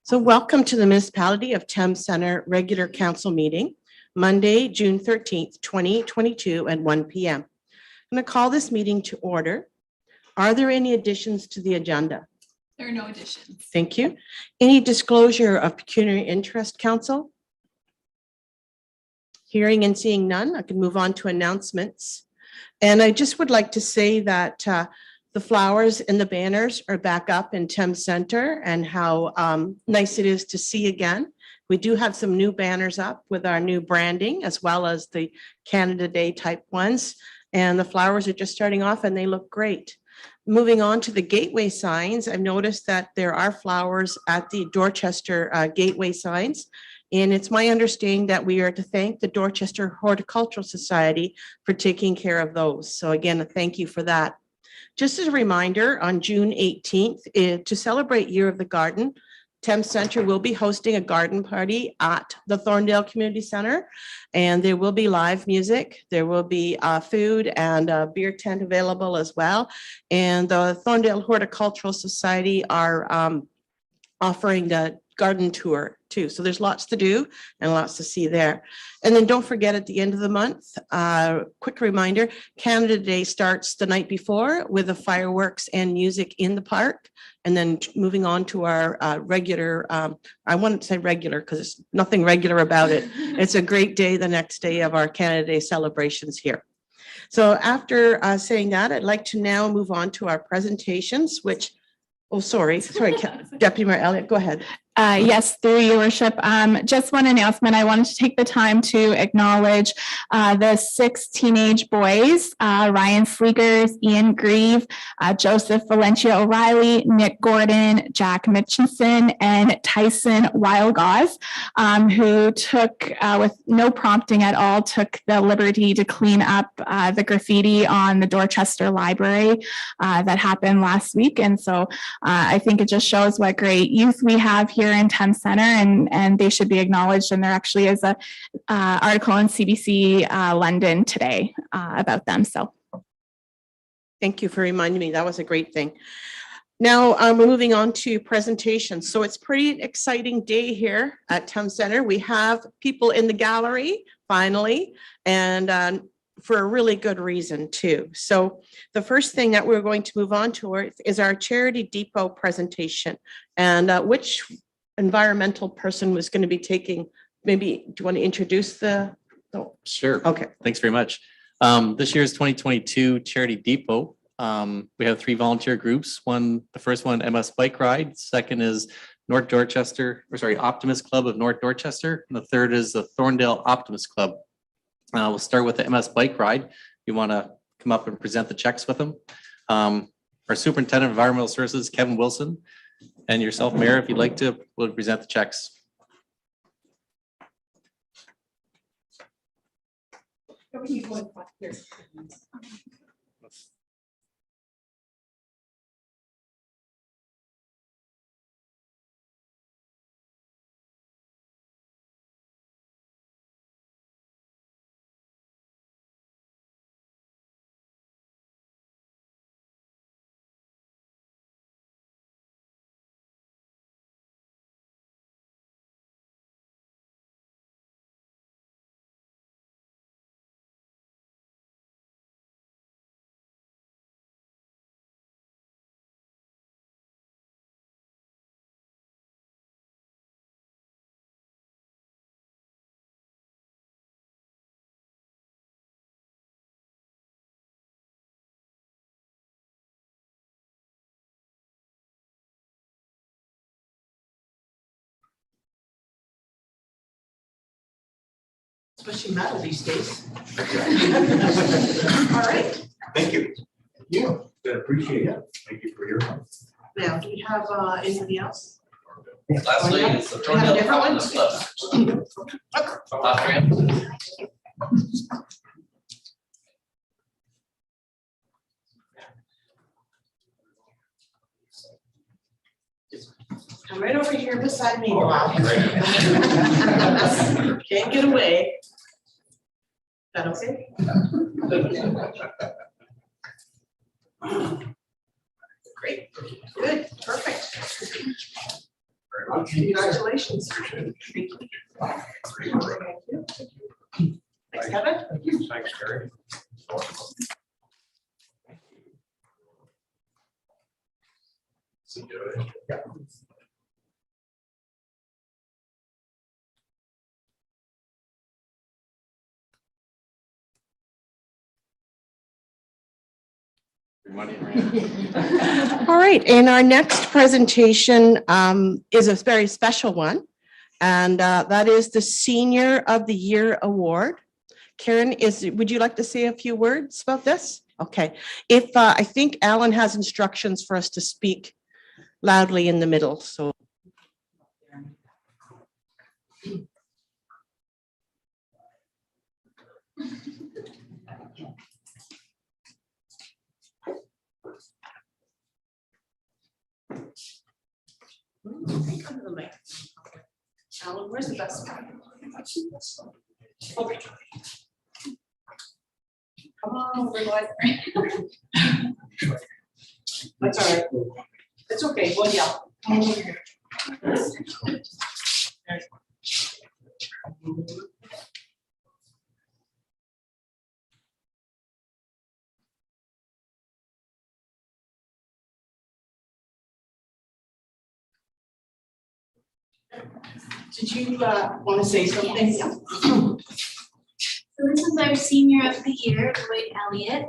So welcome to the Municipality of Thames Center regular council meeting, Monday, June 13th, 2022 at 1 p.m. I'm going to call this meeting to order. Are there any additions to the agenda? There are no additions. Thank you. Any disclosure of pecuniary interest, council? Hearing and seeing none, I can move on to announcements. And I just would like to say that the flowers and the banners are back up in Thames Center, and how nice it is to see again. We do have some new banners up with our new branding, as well as the Canada Day type ones. And the flowers are just starting off and they look great. Moving on to the gateway signs, I've noticed that there are flowers at the Dorchester gateway signs. And it's my understanding that we are to thank the Dorchester Horticultural Society for taking care of those. So again, thank you for that. Just as a reminder, on June 18th, to celebrate Year of the Garden, Thames Center will be hosting a garden party at the Thorndale Community Center, and there will be live music. There will be food and a beer tent available as well. And the Thorndale Horticultural Society are offering the garden tour too. So there's lots to do and lots to see there. And then don't forget, at the end of the month, quick reminder, Canada Day starts the night before with the fireworks and music in the park. And then moving on to our regular, I wouldn't say regular because there's nothing regular about it. It's a great day, the next day of our Canada Day celebrations here. So after saying that, I'd like to now move on to our presentations, which, oh, sorry, Deputy Mayor Elliott, go ahead. Yes, through your worship. Just one announcement. I wanted to take the time to acknowledge the 6 teenage boys, Ryan Sleegers, Ian Grieve, Joseph Valencia O'Reilly, Nick Gordon, Jack Mitchinson, and Tyson Wildgauze, who took, with no prompting at all, took the liberty to clean up the graffiti on the Dorchester Library that happened last week. And so I think it just shows what great youth we have here in Thames Center, and they should be acknowledged. And there actually is a article in CBC London today about them. So thank you for reminding me. That was a great thing. Now we're moving on to presentations. So it's pretty exciting day here at Thames Center. We have people in the gallery finally, and for a really good reason too. So the first thing that we're going to move on to is our Charity Depot presentation. And which environmental person was going to be taking, maybe, do you want to introduce the? Oh. Sure. Okay. Thanks very much. This year's 2022 Charity Depot. We have 3 volunteer groups. The first one, MS Bike Ride. Second is Optimist Club of North Dorchester. And the third is the Thorndale Optimist Club. We'll start with the MS Bike Ride. You want to come up and present the checks with them. Our Superintendent of Environmental Services, Kevin Wilson, and yourself, Mayor, if you'd like to, will present the checks. Especially metal these days. All right. Thank you. Yeah, I appreciate it. Thank you for your help. Now, do we have anybody else? Lastly, it's the Thorndale Optimist Club. Come right over here beside me. Can't get away. That okay? Great, good, perfect. Congratulations. Thank you. Thanks, Kevin. Thanks, Terry. Your money in your hand. All right, and our next presentation is a very special one. And that is the Senior of the Year Award. Karen, would you like to say a few words about this? Okay, if I think Alan has instructions for us to speak loudly in the middle, so. Alan, where's the best one? Okay. Come on, we're going. That's all right. It's okay, go yell. Did you want to say something? Yes. So this is our Senior of the Year, Lloyd Elliott.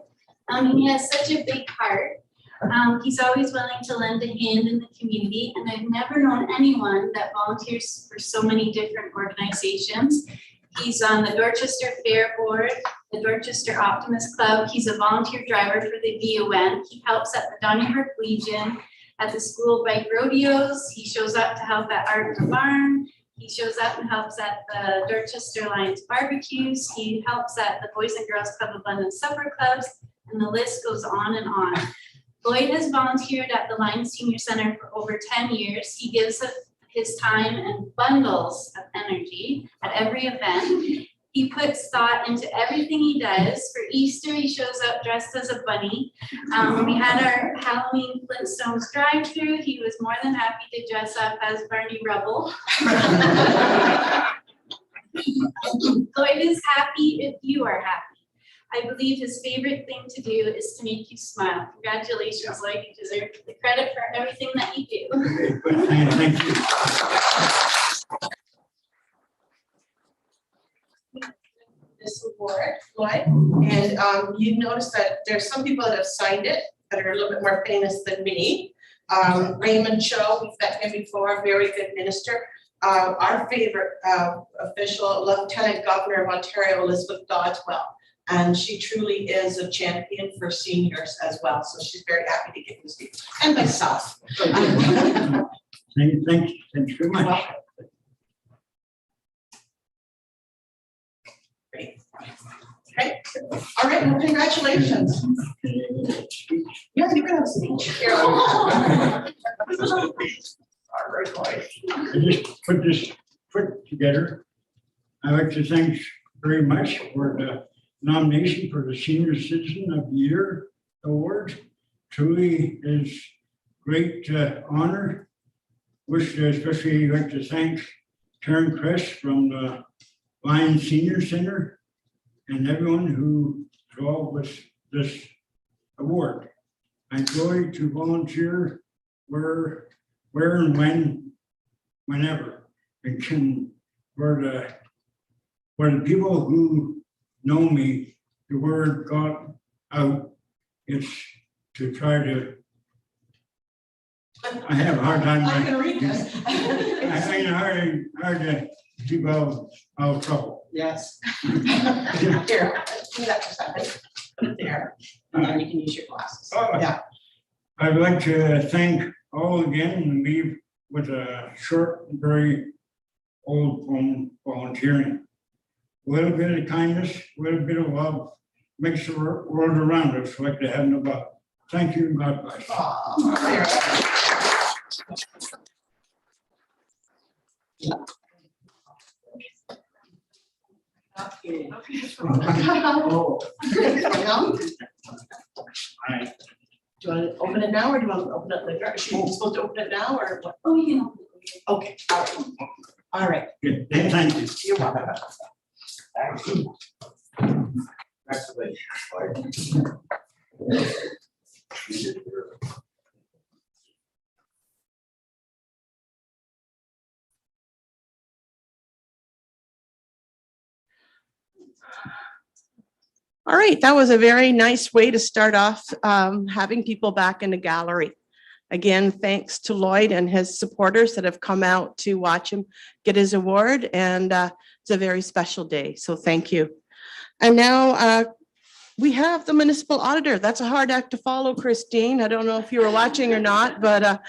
He has such a big heart. He's always willing to lend a hand in the community, and I've never known anyone that volunteers for so many different organizations. He's on the Dorchester Fair Board, the Dorchester Optimist Club. He's a volunteer driver for the VON. He helps at the Donnybrook Legion, at the school bike rodeos. He shows up to help at Art in the Barn. He shows up and helps at the Dorchester Lions barbecues. He helps at the Boys and Girls Club of London supper clubs, and the list goes on and on. Lloyd has volunteered at the Lions Senior Center for over 10 years. He gives of his time and bundles of energy at every event. He puts thought into everything he does. For Easter, he shows up dressed as a bunny. We had our Halloween Flintstones drive-through. He was more than happy to dress up as Barney Rubble. Lloyd is happy if you are happy. I believe his favorite thing to do is to make you smile. Congratulations, Lloyd. You deserve the credit for everything that you do. Thank you. This award, Lloyd, and you notice that there's some people that have signed it that are a little bit more famous than me. Raymond Cho, we've met him before, very good minister. Our favorite official, Lieutenant Governor of Ontario, Elizabeth Doddswell, and she truly is a champion for seniors as well. So she's very happy to get this, and myself. Thanks very much. Great. Okay. All right. Well, congratulations. Yeah, you can have a speech. Here. All right, Lloyd. I just put this quick together. I'd like to thank very much for the nomination for the Senior Citizen of the Year Award. Truly is great honor. Wish to especially like to thank Karen Kress from the Lions Senior Center and everyone who involved with this award. I enjoy to volunteer where and whenever. It can for the people who know me, the word got out. It's to try to. I have a hard time. I'm gonna read this. I find it hard to keep out of trouble. Yes. Here, do that for a second. Put it there, and then you can use your glasses. Oh. Yeah. I'd like to thank all again and leave with a short, very old poem volunteering. A little bit of kindness, a little bit of love makes the world around us like the heaven above. Thank you and God bless. Aw, there. Okay. Oh, Now, I, do you want to open it now, or do you want to open it later? Are you supposed to open it now, or what? Oh, you know. Okay, all right. Good. Thank you. You're welcome. All right, that was a very nice way to start off, having people back in the gallery. Again, thanks to Lloyd and his supporters that have come out to watch him get his award, and it's a very special day, so thank you. And now we have the municipal auditor. That's a hard act to follow, Christine. I don't know if you were watching or not, but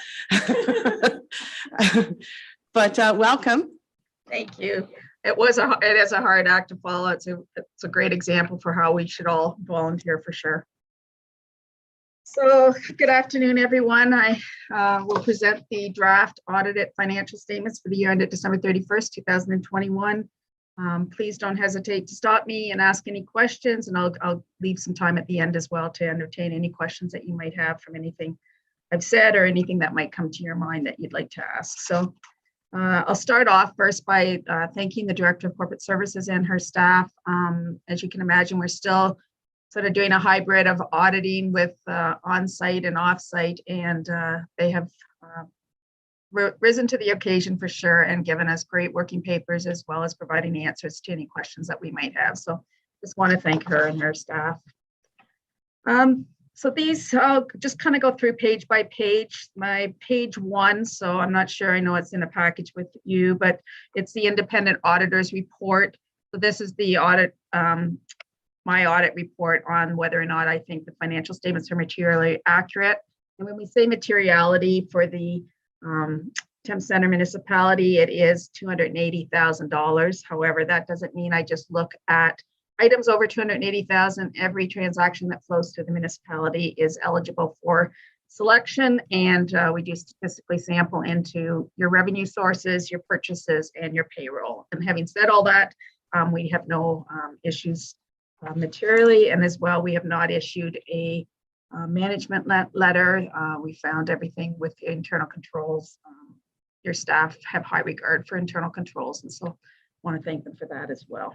welcome. Thank you. It is a hard act to follow. It's a great example for how we should all volunteer for sure. So good afternoon, everyone. I will present the draft audited financial statements for the year ended December 31st, 2021. Please don't hesitate to stop me and ask any questions, and I'll leave some time at the end as well to entertain any questions that you might have from anything I've said or anything that might come to your mind that you'd like to ask. So I'll start off first by thanking the Director of Corporate Services and her staff. As you can imagine, we're still sort of doing a hybrid of auditing with on-site and off-site, and they have risen to the occasion for sure and given us great working papers as well as providing answers to any questions that we might have. So just want to thank her and her staff. So these, I'll just kind of go through page by page. My page 1, so I'm not sure, I know it's in a package with you, but it's the independent auditor's report. So this is the audit, my audit report on whether or not I think the financial statements are materially accurate. And when we say materiality for the Thames Center municipality, it is $280,000. However, that doesn't mean I just look at items over 280,000. Every transaction that flows through the municipality is eligible for selection, and we do statistically sample into your revenue sources, your purchases, and your payroll. And having said all that, we have no issues materially, and as well, we have not issued a management letter. We found everything with the internal controls. Your staff have high regard for internal controls, and so I want to thank them for that as well.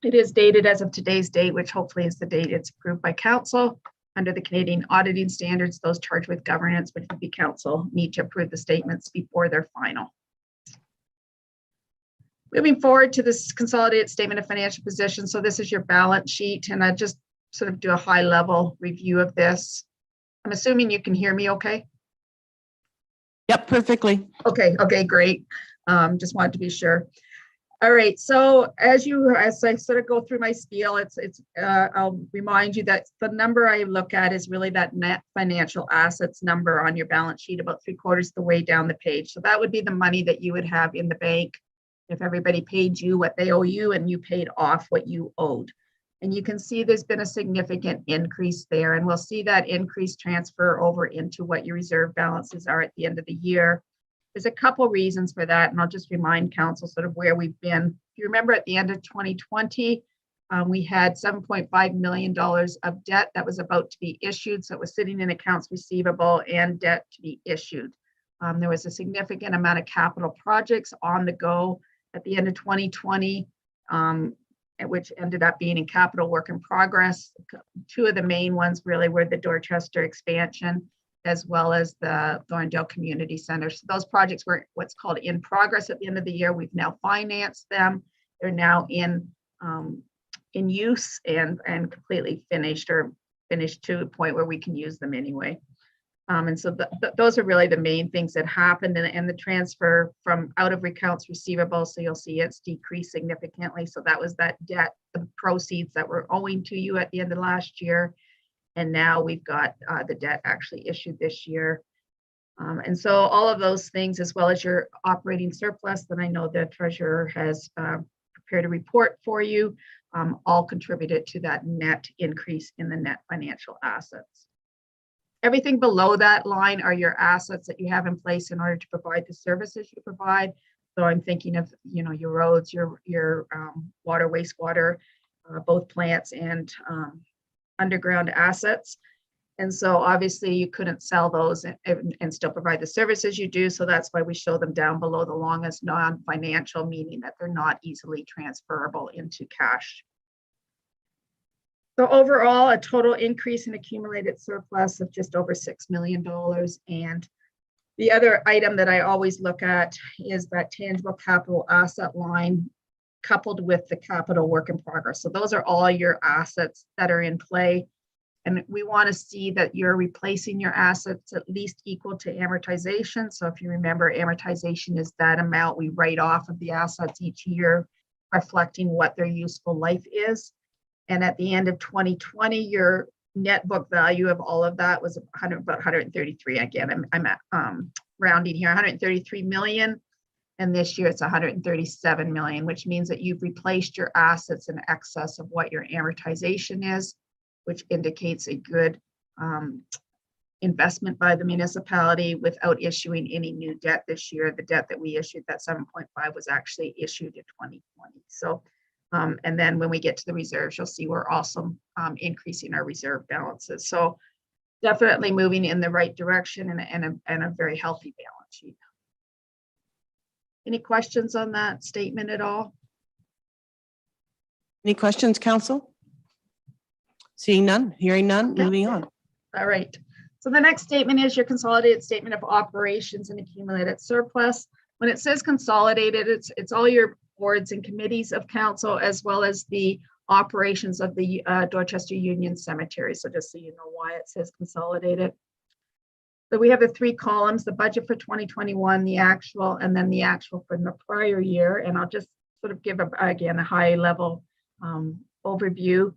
It is dated as of today's date, which hopefully is the date it's approved by council. Under the Canadian auditing standards, those charged with governance, which would be council, need to approve the statements before they're final. Moving forward to this consolidated statement of financial position. So this is your balance sheet, and I just sort of do a high level review of this. I'm assuming you can hear me okay? Yep, perfectly. Okay, great. Just wanted to be sure. All right, so as I sort of go through my spiel, I'll remind you that the number I look at is really that net financial assets number on your balance sheet, about 3/4 of the way down the page. So that would be the money that you would have in the bank if everybody paid you what they owe you and you paid off what you owed. And you can see there's been a significant increase there, and we'll see that increase transfer over into what your reserve balances are at the end of the year. There's a couple reasons for that, and I'll just remind council sort of where we've been. If you remember at the end of 2020, we had $7.5 million of debt that was about to be issued. So it was sitting in accounts receivable and debt to be issued. There was a significant amount of capital projects on the go at the end of 2020, which ended up being in capital work in progress. 2 of the main ones really were the Dorchester expansion, as well as the Thorndale Community Center. So those projects were what's called in progress at the end of the year. We've now financed them. They're now in use and completely finished, or finished to a point where we can use them anyway. And so those are really the main things that happened, and the transfer from out of accounts receivable. So you'll see it's decreased significantly. So that was that debt, the proceeds that were owing to you at the end of last year. And now we've got the debt actually issued this year. And so all of those things, as well as your operating surplus that I know the treasurer has prepared a report for you, all contributed to that net increase in the net financial assets. Everything below that line are your assets that you have in place in order to provide the services you provide. So I'm thinking of, your roads, your water, wastewater, both plants and underground assets. And so obviously you couldn't sell those and still provide the services you do. So that's why we show them down below the long as non-financial, meaning that they're not easily transferable into cash. So overall, a total increase in accumulated surplus of just over $6 million. And the other item that I always look at is that tangible capital asset line coupled with the capital work in progress. So those are all your assets that are in play. And we want to see that you're replacing your assets at least equal to amortization. So if you remember, amortization is that amount we write off of the assets each year, reflecting what their useful life is. And at the end of 2020, your net book value of all of that was about 133. Again, I'm at, rounding here, 133 million. And this year it's 137 million, which means that you've replaced your assets in excess of what your amortization is, which indicates a good investment by the municipality without issuing any new debt this year. The debt that we issued, that 7.5, was actually issued in 2020. So, and then when we get to the reserves, you'll see we're also increasing our reserve balances. So definitely moving in the right direction and a very healthy balance sheet. Any questions on that statement at all? Any questions, council? Seeing none, hearing none, Okay. moving on. All right. So the next statement is your consolidated statement of operations and accumulated surplus. When it says consolidated, it's all your boards and committees of council, as well as the operations of the Dorchester Union Cemetery. So just so you know why it says consolidated. So we have the three columns: the budget for 2021, the actual, and then the actual for the prior year. And I'll just sort of give again a high level overview.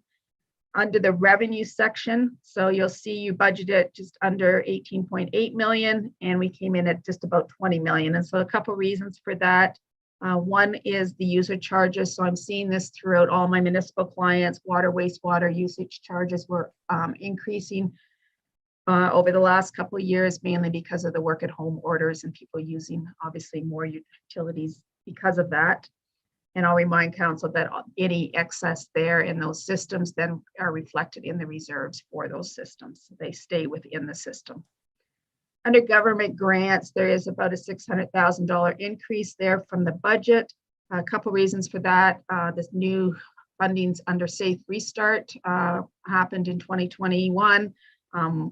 Under the revenue section, so you'll see you budgeted just under 18.8 million, and we came in at just about 20 million. And so a couple reasons for that. One is the user charges. So I'm seeing this throughout all my municipal clients. Water, wastewater usage charges were increasing over the last couple of years, mainly because of the work at home orders and people using obviously more utilities because of that. And I'll remind council that any excess there in those systems then are reflected in the reserves for those systems. So they stay within the system. Under government grants, there is about a $600,000 increase there from the budget. A couple reasons for that. This new fundings under Safe Restart happened in 2021.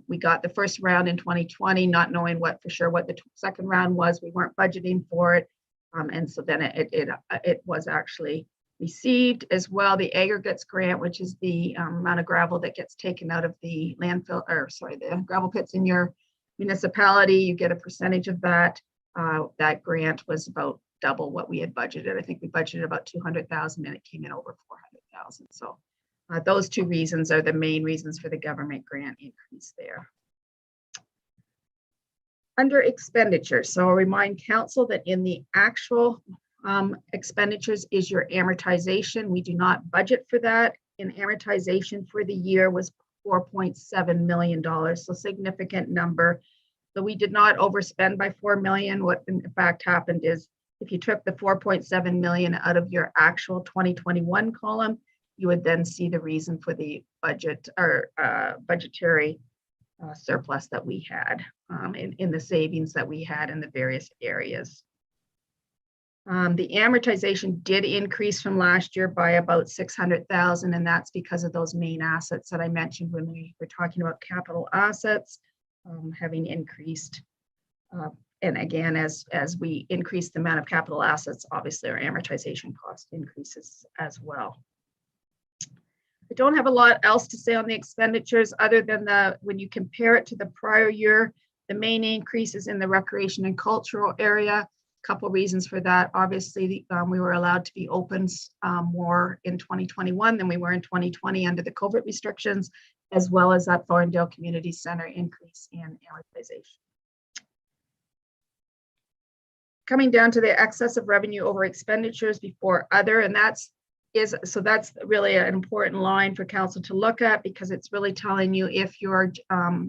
We got the first round in 2020, not knowing for sure what the second round was. We weren't budgeting for it. And so then it was actually received as well. The aggregates grant, which is the amount of gravel that gets taken out of the landfill, or sorry, the gravel pits in your municipality, you get a percentage of that. That grant was about double what we had budgeted. I think we budgeted about 200,000 and it came in over 400,000. So those two reasons are the main reasons for the government grant increase there. Under expenditures, so I'll remind council that in the actual expenditures is your amortization. We do not budget for that. And amortization for the year was $4.7 million, so significant number. So we did not overspend by 4 million. What in fact happened is if you took the 4.7 million out of your actual 2021 column, you would then see the reason for the budget or budgetary surplus that we had in the savings that we had in the various areas. The amortization did increase from last year by about 600,000, and that's because of those main assets that I mentioned when we were talking about capital assets having increased. And again, as we increase the amount of capital assets, obviously our amortization cost increases as well. I don't have a lot else to say on the expenditures other than when you compare it to the prior year, the main increase is in the recreation and cultural area. A couple reasons for that. Obviously, we were allowed to be open more in 2021 than we were in 2020 under the COVID restrictions, as well as that Thorndale Community Center increase in amortization. Coming down to the excess of revenue over expenditures before other, and that's really an important line for council to look at, because it's really telling you if your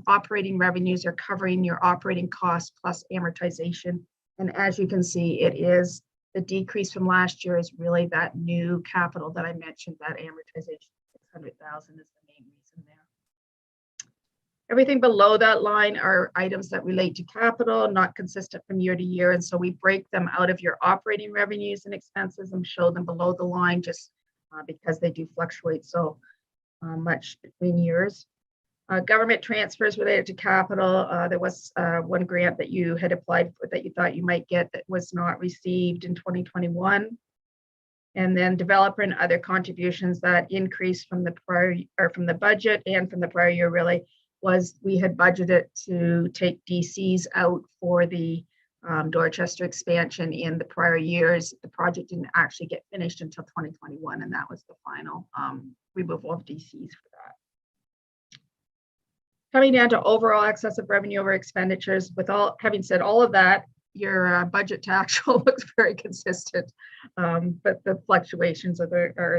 operating revenues are covering your operating costs plus amortization. And as you can see, it is the decrease from last year is really that new capital that I mentioned, that amortization, 600,000 is the main reason there. Everything below that line are items that relate to capital, not consistent from year to year. And so we break them out of your operating revenues and expenses and show them below the line just because they do fluctuate so much between years. Government transfers related to capital. There was one grant that you had applied for that you thought you might get that was not received in 2021. And then developer and other contributions that increased from the prior or from the budget and from the prior year really was we had budgeted to take DCs out for the Dorchester expansion in the prior years. The project didn't actually get finished until 2021, and that was the final removal of DCs for that. Coming down to overall excessive revenue over expenditures, with all having said all of that, your budget to actual looks very consistent, but the fluctuations are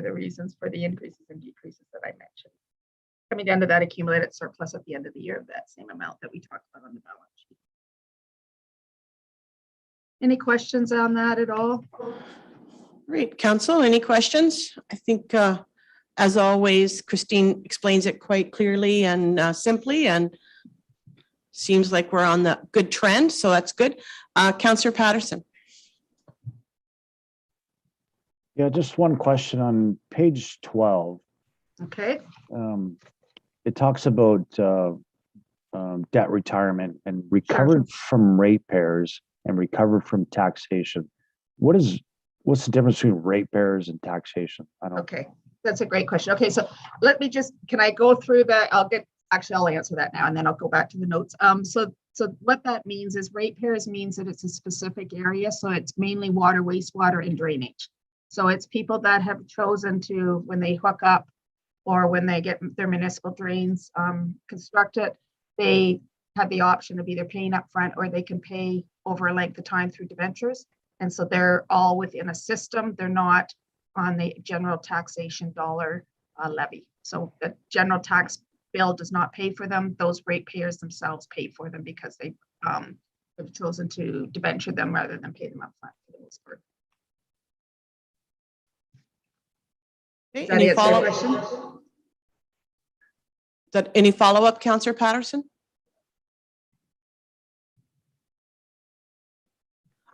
the reasons for the increases and decreases that I mentioned. Coming down to that accumulated surplus at the end of the year of that same amount that we talked about on the balance sheet. Any questions on that at all? Great. Council, any questions? I think, as always, Christine explains it quite clearly and simply, and seems like we're on the good trend, so that's good. Councillor Patterson. Yeah, just one question on page 12. Okay. It talks about debt retirement and recovered from ratepayers and recovered from taxation. What's the difference between ratepayers and taxation? I don't. Okay, that's a great question. Okay, so let me just, can I go through that? I'll answer that now and then I'll go back to the notes. So what that means is ratepayers means that it's a specific area. So it's mainly water, wastewater, and drainage. So it's people that have chosen to, when they hook up or when they get their municipal drains constructed, they have the option of either paying up front or they can pay over a length of time through debentures. And so they're all within a system. They're not on the general taxation dollar levy. So the general tax bill does not pay for them. Those ratepayers themselves pay for them because they have chosen to debenture them rather than pay them upfront for the most part. Okay, Does that any answer your follow-up? question? Any follow-up, Councillor Patterson?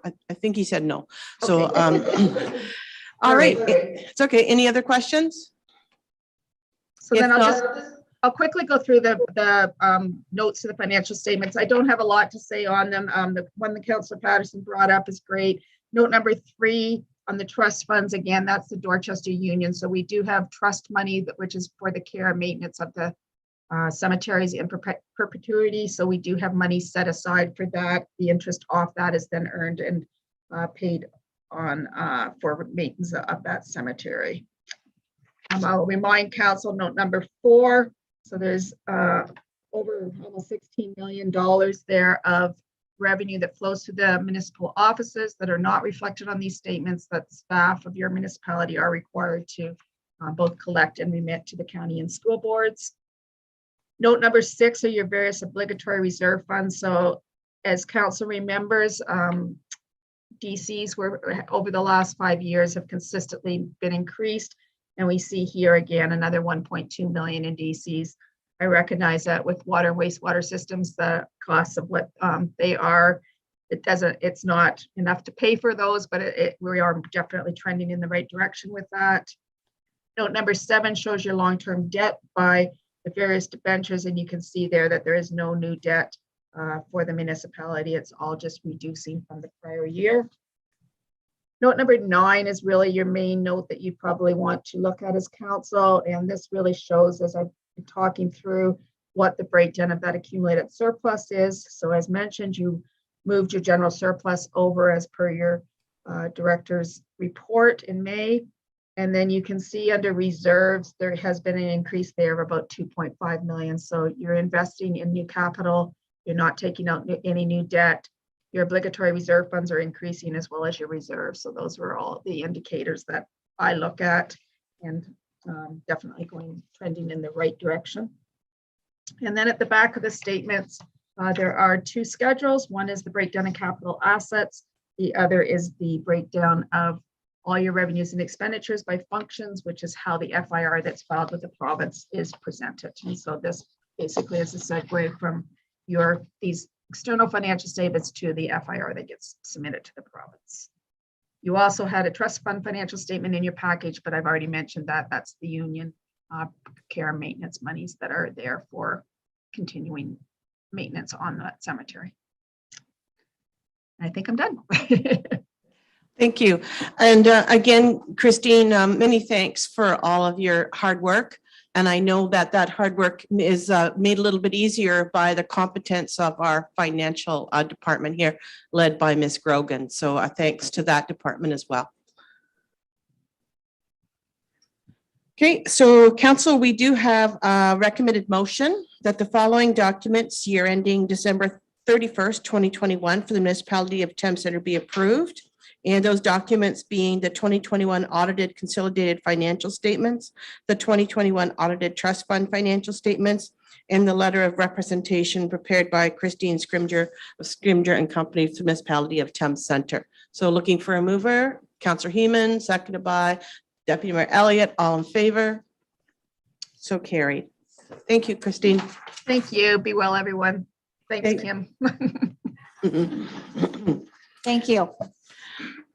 I think he said no. So, Okay. all right, it's okay. Any other questions? So then If I'll quickly go through the notes to the financial statements. I don't have a lot to say on them. The one that Councillor Patterson brought up is great. Note number 3 on the trust funds, again, that's the Dorchester Union. So we do have trust money, which is for the care and maintenance of the cemeteries in perpetuity. So we do have money set aside for that. The interest off that is then earned and paid on for maintenance of that cemetery. I'll remind council note number 4. So there's over almost $16 million there of revenue that flows through the municipal offices that are not reflected on these statements that staff of your municipality are required to both collect and remit to the county and school boards. Note number 6 are your various obligatory reserve funds. So as council remembers, DCs were over the last 5 years have consistently been increased. And we see here again, another 1.2 million in DCs. I recognize that with water and wastewater systems, the costs of what they are, it's not enough to pay for those, but we are definitely trending in the right direction with that. Note number 7 shows your long-term debt by the various debentures, and you can see there that there is no new debt for the municipality. It's all just reducing from the prior year. Note number 9 is really your main note that you probably want to look at as council, and this really shows, as I've been talking through, what the breakdown of that accumulated surplus is. So as mentioned, you moved your general surplus over as per your director's report in May. And then you can see under reserves, there has been an increase there of about 2.5 million. So you're investing in new capital. You're not taking out any new debt. Your obligatory reserve funds are increasing as well as your reserves. So those were all the indicators that I look at, and definitely trending in the right direction. And then at the back of the statements, there are 2 schedules. One is the breakdown in capital assets. The other is the breakdown of all your revenues and expenditures by functions, which is how the FIR that's filed with the province is presented. And so this basically as a segue from these external financial statements to the FIR that gets submitted to the province. You also had a trust fund financial statement in your package, but I've already mentioned that that's the union care and maintenance monies that are there for continuing maintenance on that cemetery. I think I'm done. Thank you. And again, Christine, many thanks for all of your hard work. And I know that that hard work is made a little bit easier by the competence of our financial department here, led by Ms. Grogan. So thanks to that department as well. Okay, so council, we do have a recommended motion that the following documents year ending December 31st, 2021 for the municipality of Thames Centre be approved. And those documents being the 2021 audited consolidated financial statements, the 2021 audited trust fund financial statements, and the letter of representation prepared by Christine Scrimger of Scrimger and Company for the municipality of Thames Centre. So looking for a mover, Councillor Heeman, seconded by Deputy Mayor Elliott, all in favor? So carried. Thank you, Christine. Thank you. Be well, everyone. Thanks, Okay. Kim. Thank you.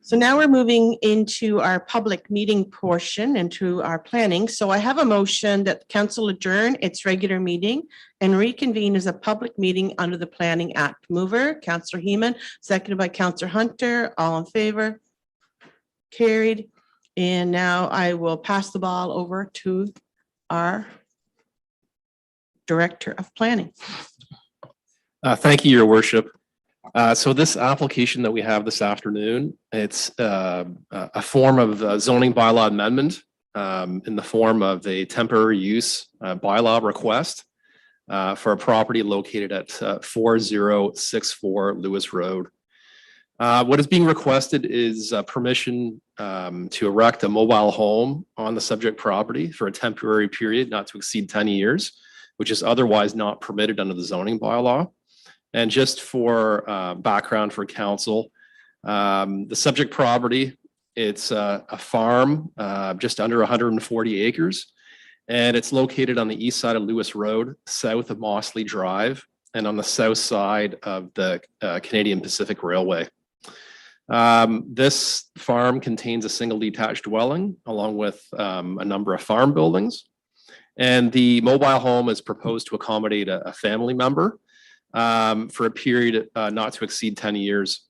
So now we're moving into our public meeting portion, into our planning. So I have a motion that the council adjourn its regular meeting and reconvene as a public meeting under the Planning Act. Mover, Councillor Heeman, seconded by Councillor Hunter, all in favor? Carried. And now I will pass the ball over to our Director of Planning. Thank you, Your Worship. So this application that we have this afternoon, it's a form of zoning bylaw amendment in the form of a temporary use bylaw request for a property located at 4064 Lewis Road. What is being requested is permission to erect a mobile home on the subject property for a temporary period not to exceed 10 years, which is otherwise not permitted under the zoning bylaw. And just for background for council, the subject property, it's a farm just under 140 acres, and it's located on the east side of Lewis Road, south of Mossley Drive, and on the south side of the Canadian Pacific Railway. This farm contains a single detached dwelling along with a number of farm buildings, and the mobile home is proposed to accommodate a family member for a period not to exceed 10 years.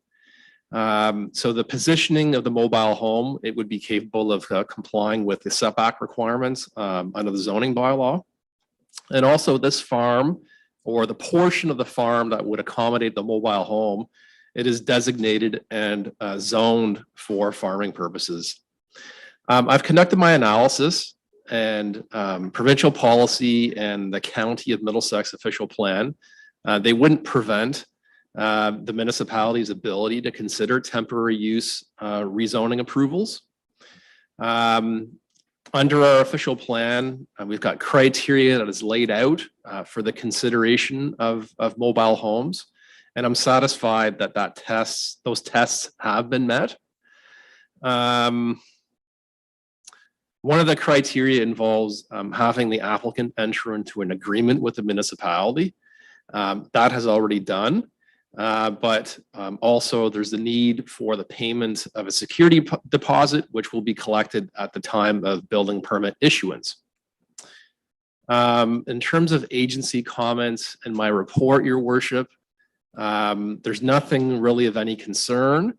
So the positioning of the mobile home, it would be capable of complying with the setback requirements under the zoning bylaw. And also this farm, or the portion of the farm that would accommodate the mobile home, it is designated and zoned for farming purposes. I've conducted my analysis, and provincial policy and the County of Middlesex official plan, they wouldn't prevent the municipality's ability to consider temporary use rezoning approvals. Under our official plan, we've got criteria that is laid out for the consideration of mobile homes, and I'm satisfied that those tests have been met. One of the criteria involves having the applicant enter into an agreement with the municipality. That has already done, but also there's the need for the payment of a security deposit, which will be collected at the time of building permit issuance. In terms of agency comments in my report, Your Worship, there's nothing really of any concern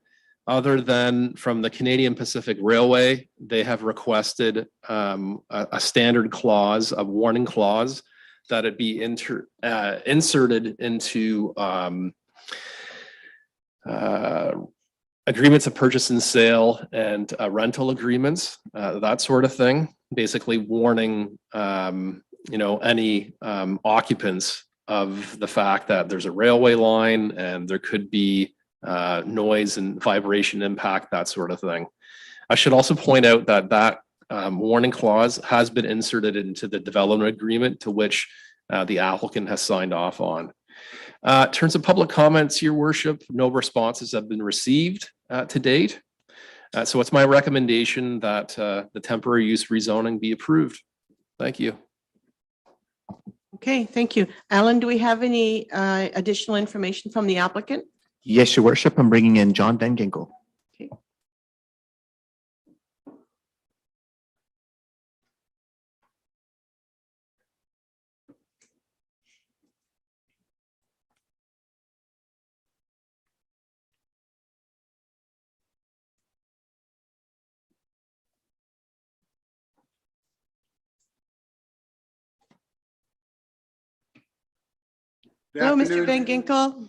other than from the Canadian Pacific Railway. They have requested a standard clause, a warning clause, that it be inserted into agreements of purchase and sale and rental agreements, that sort of thing, basically warning any occupants of the fact that there's a railway line and there could be noise and vibration impact, that sort of thing. I should also point out that warning clause has been inserted into the development agreement to which the applicant has signed off on. In terms of public comments, Your Worship, no responses have been received to date. So it's my recommendation that the temporary use rezoning be approved. Thank you. Okay, thank you. Alan, do we have any additional information from the applicant? Yes, Your Worship, I'm bringing in John Van Ginkel. Hello, Mr. Van Ginkel.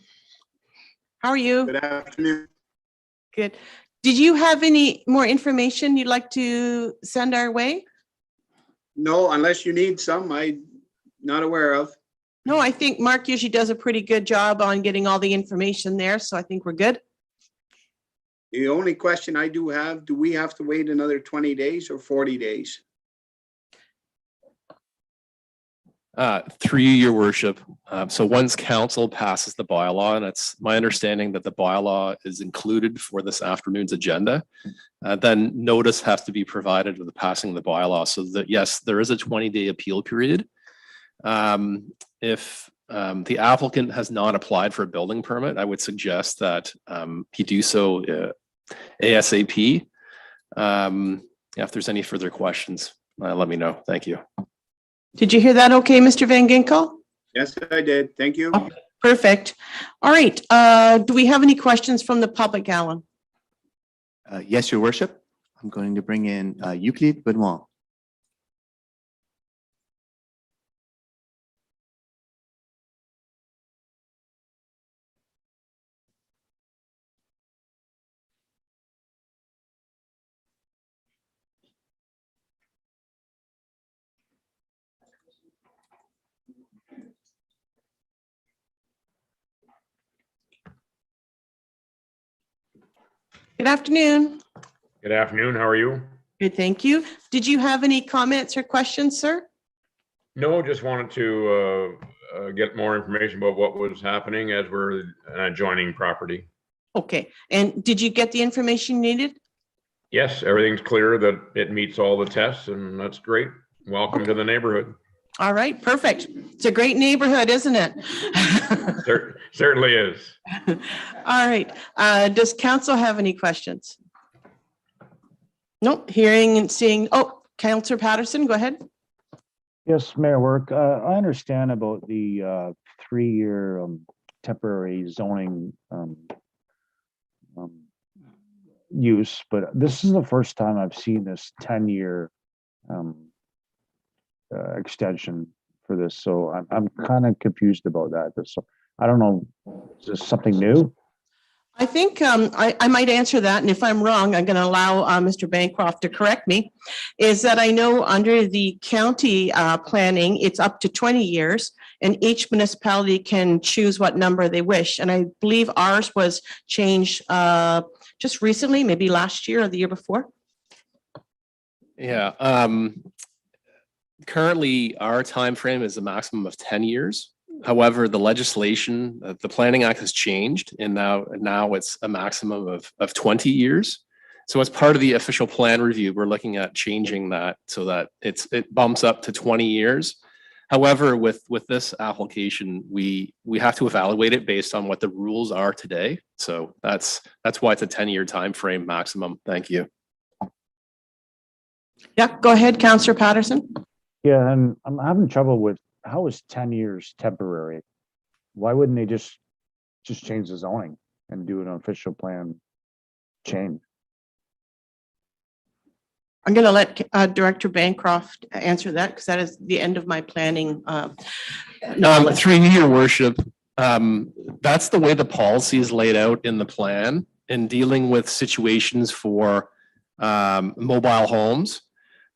How are you? Good afternoon. Good. Did you have any more information you'd like to send our way? No, unless you need some, I'm not aware of. No, I think Mark usually does a pretty good job on getting all the information there, so I think we're good. The only question I do have, do we have to wait another 20 days or 40 days? Through you, Your Worship. So once council passes the bylaw, and it's my understanding that the bylaw is included for this afternoon's agenda, then notice has to be provided of the passing of the bylaw. So that, yes, there is a 20-day appeal period. If the applicant has not applied for a building permit, I would suggest that he do so ASAP. If there's any further questions, let me know. Thank you. Did you hear that okay, Mr. Van Ginkel? Yes, I did. Thank you. Oh, perfect. All right. Do we have any questions from the public, Alan? Yes, Your Worship, I'm going to bring in Euclid Benoit. Good afternoon. Good afternoon. How are you? Good, thank you. Did you have any comments or questions, sir? No, just wanted to get more information about what was happening as we're an adjoining property. Okay. And did you get the information needed? Yes, everything's clear that it meets all the tests, and that's great. Welcome to the neighborhood. All right, perfect. It's a great neighborhood, isn't it? Certainly is. All right. Does council have any questions? Nope. Hearing and seeing. Oh, Councillor Patterson, go ahead. Yes, Mayor Work. I understand about the 3-year temporary zoning use, but this is the first time I've seen this 10-year extension for this. So I'm kind of confused about that. So I don't know, is this something new? I think I might answer that, and if I'm wrong, I'm going to allow Mr. Bancroft to correct me, is that I know under the county planning, it's up to 20 years, and each municipality can choose what number they wish. And I believe ours was changed just recently, maybe last year or the year before. Yeah. Currently, our time frame is a maximum of 10 years. However, the legislation, the Planning Act has changed, and now it's a maximum of 20 years. So as part of the official plan review, we're looking at changing that so that it bumps up to 20 years. However, with this application, we have to evaluate it based on what the rules are today. So that's why it's a 10-year time frame maximum. Thank you. Yeah, go ahead, Councillor Patterson. Yeah, and I'm having trouble with how is 10 years temporary? Why wouldn't they just change the zoning and do an official plan change? I'm going to let Director Bancroft answer that because that is the end of my planning. Through you, Your Worship, that's the way the policy is laid out in the plan in dealing with situations for mobile homes.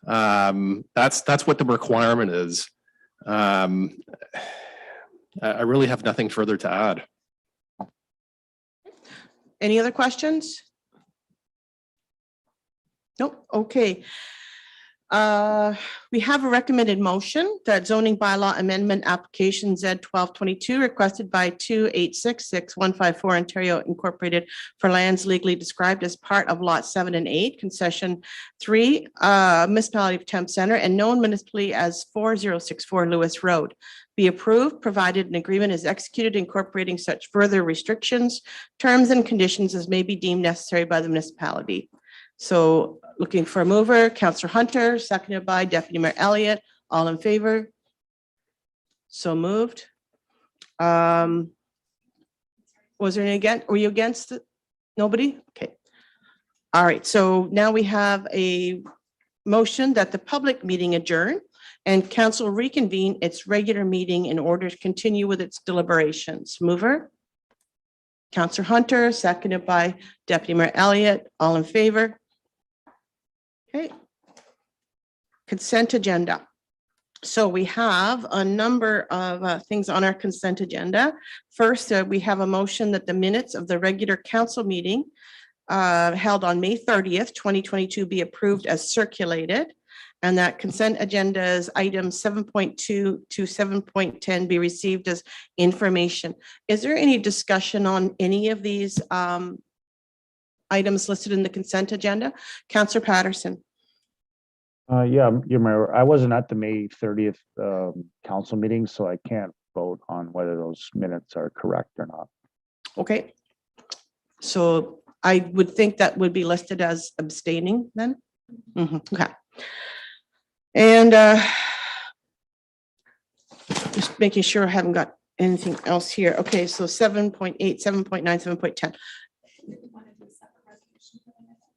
That's what the requirement is. I really have nothing further to add. Any other questions? Nope. Okay. We have a recommended motion that zoning bylaw amendment application Z 1222 requested by 2866154 Ontario Incorporated for lands legally described as part of lot 7 and 8, concession 3, municipality of Thames Center and known municipally as 4064 Lewis Road be approved, provided an agreement is executed incorporating such further restrictions, terms and conditions as may be deemed necessary by the municipality. So looking for a mover, Councillor Hunter, seconded by Deputy Mayor Elliott. All in favor? So moved. Was there any against? Were you against it? Nobody? Okay. All right. So now we have a motion that the public meeting adjourn and council reconvene its regular meeting in order to continue with its deliberations. Mover? Councillor Hunter, seconded by Deputy Mayor Elliott. All in favor? Okay. Consent agenda. So we have a number of things on our consent agenda. First, we have a motion that the minutes of the regular council meeting held on May 30th, 2022 be approved as circulated. And that consent agenda's items 7.2 to 7.10 be received as information. Is there any discussion on any of these items listed in the consent agenda? Councillor Patterson. Yeah, your mayor, I wasn't at the May 30th council meeting, so I can't vote on whether those minutes are correct or not. Okay. So I would think that would be listed as abstaining then? Okay. And just making sure I haven't got anything else here. Okay, so 7.8, 7.9, 7.10.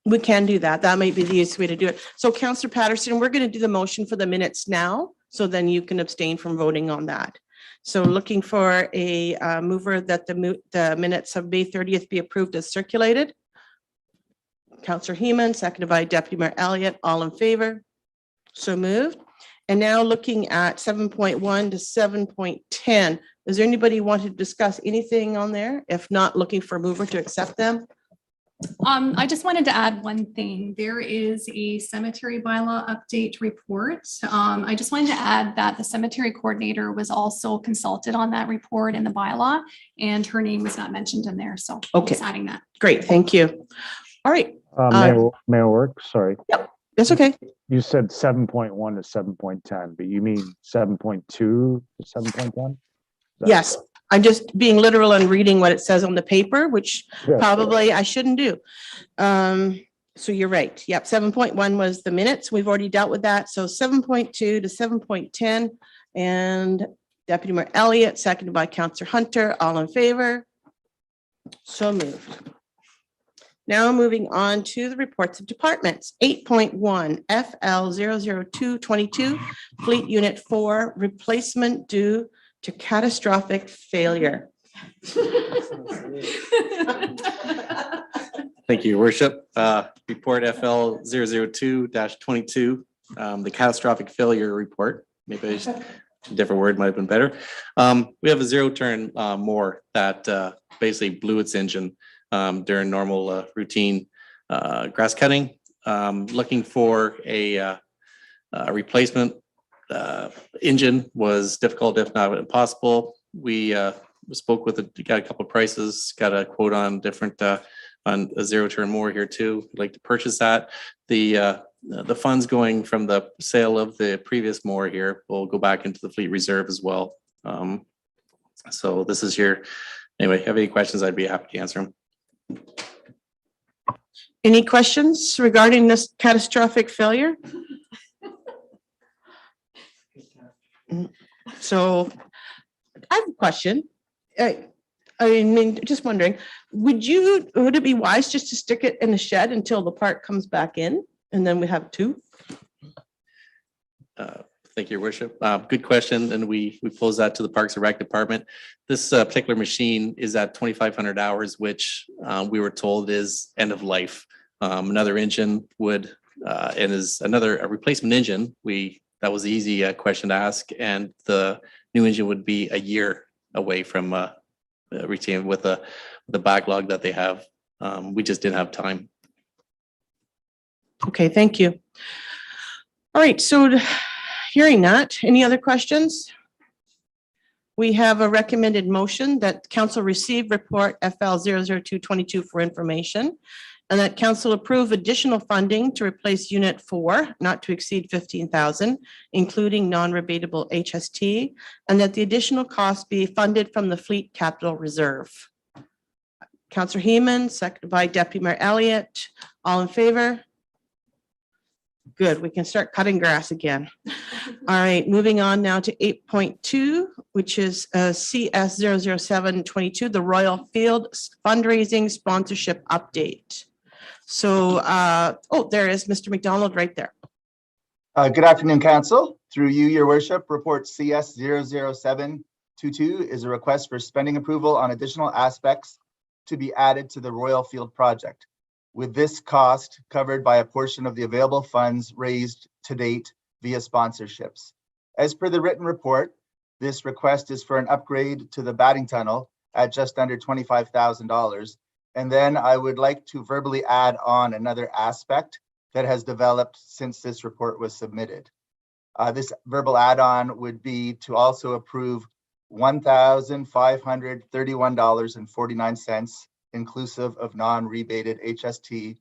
We can do that. That might be the easiest way to do it. So Councillor Patterson, we're going to do the motion for the minutes now, so then you can abstain from voting on that. So looking for a mover that the minutes of May 30th be approved as circulated. Councillor Heeman, seconded by Deputy Mayor Elliott. All in favor? So moved. And now looking at 7.1 to 7.10. Is there anybody want to discuss anything on there? If not, looking for a mover to accept them? I just wanted to add one thing. There is a cemetery bylaw update report. I just wanted to add that the cemetery coordinator was also consulted on that report in the bylaw, and her name was not mentioned in there. So Okay. just adding that. Great, thank you. All right. Mayor Work, sorry. Yep, that's okay. You said 7.1 to 7.10, but you mean 7.2 to 7.10? Yes, I'm just being literal and reading what it says on the paper, which probably I shouldn't do. So you're right. Yep, 7.1 was the minutes. We've already dealt with that. So 7.2 to 7.10 and Deputy Mayor Elliott, seconded by Councillor Hunter. All in favor? So moved. Now moving on to the reports of departments. 8.1 FL 00222 Fleet Unit 4 replacement due to catastrophic failure. Thank you, Your Worship. Report FL 002-22, the catastrophic failure report. Maybe a different word might have been better. We have a zero-turn mower that basically blew its engine during normal routine grass cutting. Looking for a replacement engine was difficult, if not impossible. We spoke with got a couple of prices, got a quote on different on a zero-turn mower here too. I'd like to purchase that. The funds going from the sale of the previous mower here will go back into the fleet reserve as well. So this is your, anyway, have any questions, I'd be happy to answer them. Any questions regarding this catastrophic failure? So I have a question. I mean, just wondering, would it be wise just to stick it in the shed until the part comes back in and then we have two? Thank you, Your Worship. Good question. And we pose that to the Parks and Rec Department. This particular machine is at 2,500 hours, which we were told is end of life. Another engine would, and is a replacement engine. That was the easy question to ask. And the new engine would be a year away from retaining with the backlog that they have. We just didn't have time. Okay, thank you. All right, so hearing that, any other questions? We have a recommended motion that council receive report FL 00222 for information, and that council approve additional funding to replace Unit 4, not to exceed 15,000, including non-rebatable HST, and that the additional cost be funded from the Fleet Capital Reserve. Councillor Heeman, seconded by Deputy Mayor Elliott. All in favor? Good, we can start cutting grass again. All right, moving on now to 8.2, which is CS 00722, the Royal Field fundraising sponsorship update. So, oh, there is Mr. McDonald right there. Good afternoon, Council. Through you, Your Worship, report CS 00722 is a request for spending approval on additional aspects to be added to the Royal Field project, with this cost covered by a portion of the available funds raised to date via sponsorships. As per the written report, this request is for an upgrade to the batting tunnel at just under $25,000. And then I would like to verbally add on another aspect that has developed since this report was submitted. This verbal add-on would be to also approve $1,531.49 inclusive of non-rebated HST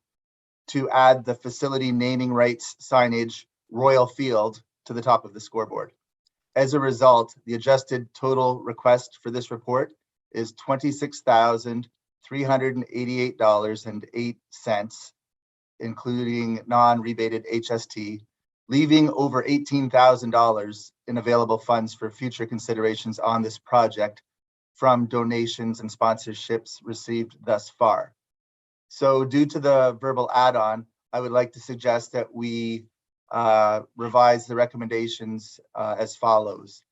to add the facility naming rights signage Royal Field to the top of the scoreboard. As a result, the adjusted total request for this report is $26,388.08, including non-rebated HST, leaving over $18,000 in available funds for future considerations on this project from donations and sponsorships received thus far. So due to the verbal add-on, I would like to suggest that we revise the recommendations as follows.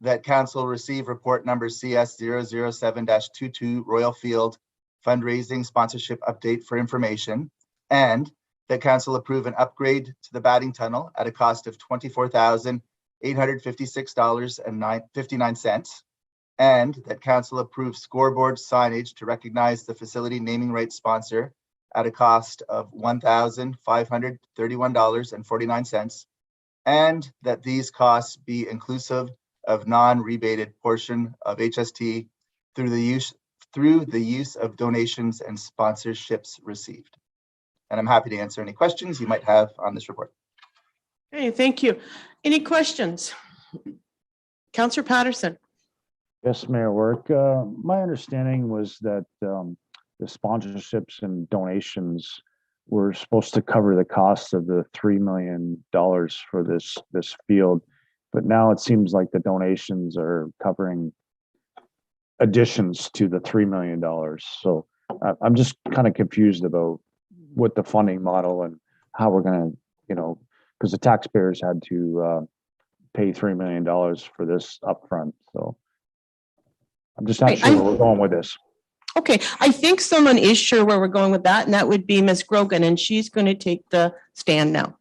That council receive report number CS 007-22 Royal Field fundraising sponsorship update for information, and that council approve an upgrade to the batting tunnel at a cost of $24,856.59, and that council approves scoreboard signage to recognize the facility naming rights sponsor at a cost of $1,531.49, and that these costs be inclusive of non-rebated portion of HST through the use of donations and sponsorships received. And I'm happy to answer any questions you might have on this report. Okay, thank you. Any questions? Councillor Patterson. Yes, Mayor Work. My understanding was that the sponsorships and donations were supposed to cover the cost of the $3 million for this field, but now it seems like the donations are covering additions to the $3 million. So I'm just kind of confused about what the funding model and how we're going to, because the taxpayers had to pay $3 million for this upfront. So I'm just not sure where we're going with this. Okay, I think someone is sure where we're going with that, and that would be Ms. Grogan, and she's going to take the stand now.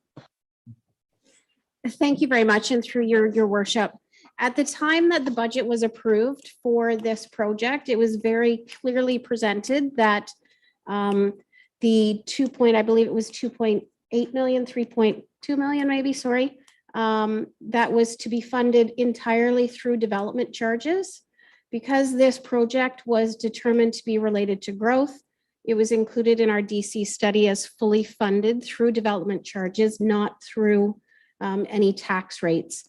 Thank you very much, and through your worship. At the time that the budget was approved for this project, it was very clearly presented that the I believe it was 2.8 million, 3.2 million maybe, sorry, that was to be funded entirely through development charges. Because this project was determined to be related to growth, it was included in our DC study as fully funded through development charges, not through any tax rates.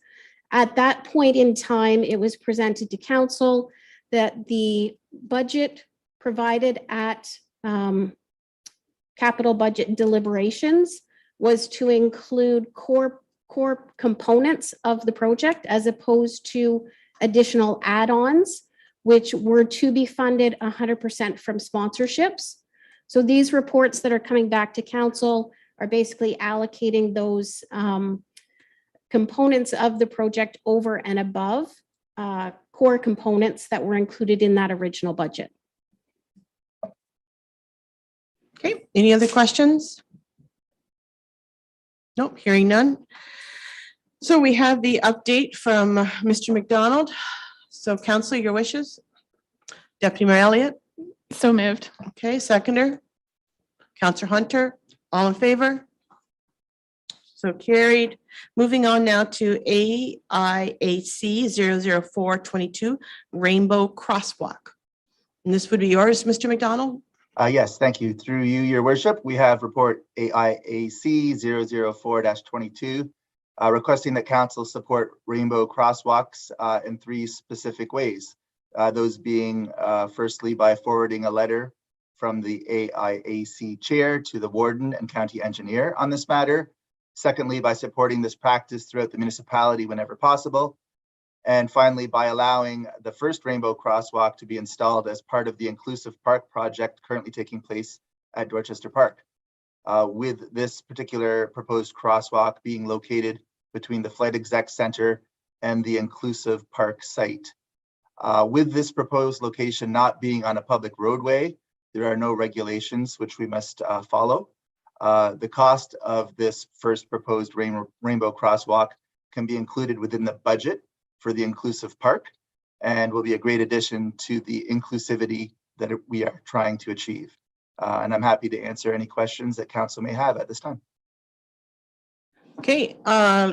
At that point in time, it was presented to council that the budget provided at capital budget deliberations was to include core components of the project as opposed to additional add-ons, which were to be funded 100% from sponsorships. So these reports that are coming back to council are basically allocating those components of the project over and above core components that were included in that original budget. Okay, any other questions? Nope, hearing none. So we have the update from Mr. McDonald. So council, your wishes? Deputy Mayor Elliott? So moved. Okay, seconder? Councillor Hunter, all in favor? So carried. Moving on now to AIAC 00422 Rainbow Crosswalk. And this would be yours, Mr. McDonald? Yes, thank you. Through you, your worship, we have report AIAC 004-22, requesting that council support rainbow crosswalks in 3 specific ways. Those being firstly by forwarding a letter from the AIAC chair to the warden and county engineer on this matter. Secondly, by supporting this practice throughout the municipality whenever possible. And finally, by allowing the first rainbow crosswalk to be installed as part of the inclusive park project currently taking place at Dorchester Park. With this particular proposed crosswalk being located between the Flight Exec Center and the inclusive park site. With this proposed location not being on a public roadway, there are no regulations which we must follow. The cost of this first proposed rainbow crosswalk can be included within the budget for the inclusive park and will be a great addition to the inclusivity that we are trying to achieve. And I'm happy to answer any questions that council may have at this time. Okay,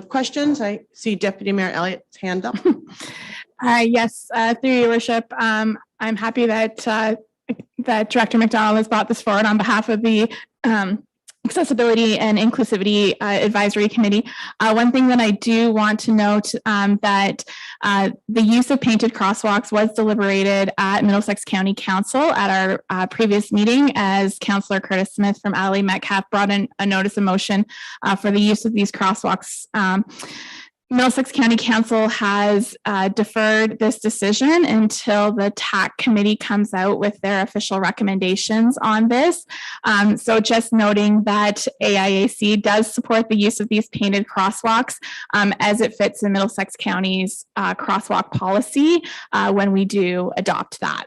questions? I see Deputy Mayor Elliott's hand up. Yes, through your worship, I'm happy that that Director McDonald has brought this forward on behalf of the Accessibility and Inclusivity Advisory Committee. One thing that I do want to note that the use of painted crosswalks was deliberated at Middlesex County Council at our previous meeting, as Councillor Curtis Smith from Adelaide Metcalf brought in a notice of motion for the use of these crosswalks. Middlesex County Council has deferred this decision until the TAC committee comes out with their official recommendations on this. So just noting that AIAC does support the use of these painted crosswalks as it fits in Middlesex County's crosswalk policy when we do adopt that.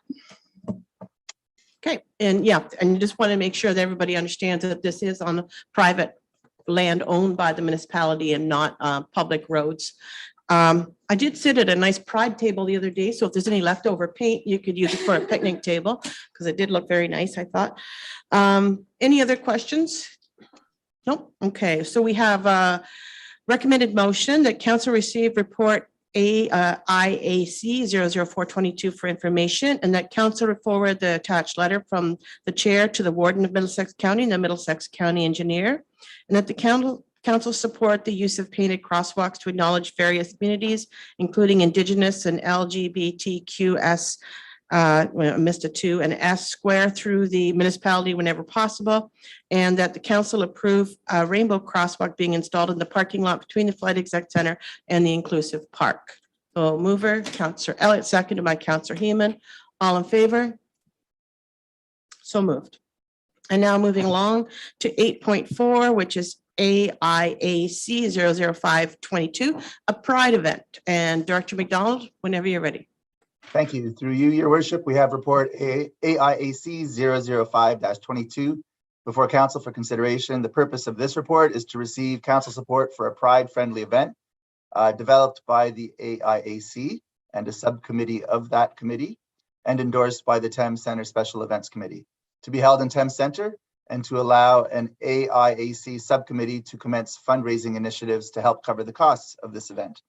Okay, and yeah, and you just want to make sure that everybody understands that this is on private land owned by the municipality and not public roads. I did sit at a nice pride table the other day, so if there's any leftover paint, you could use it for a picnic table, because it did look very nice, I thought. Any other questions? Nope. Okay, so we have a recommended motion that council receive report AIAC 00422 for information, and that council would forward the attached letter from the chair to the warden of Middlesex County and the Middlesex County engineer, and that the council support the use of painted crosswalks to acknowledge various communities, including Indigenous and LGBTQS, I missed a 2 and S square through the municipality whenever possible, and that the council approve a rainbow crosswalk being installed in the parking lot between the Flight Exec Center and the inclusive park. So mover, Councillor Elliott, seconded by Councillor Heeman. All in favor? So moved. And now moving along to 8.4, which is AIAC 00522, a pride event. And Director McDonald, whenever you're ready. Thank you. Through you, your worship, we have report AIAC 005-22 before council for consideration. The purpose of this report is to receive council support for a pride-friendly event developed by the AIAC and a subcommittee of that committee and endorsed by the Thames Center Special Events Committee to be held in Thames Center and to allow an AIAC subcommittee to commence fundraising initiatives to help cover the costs of this event.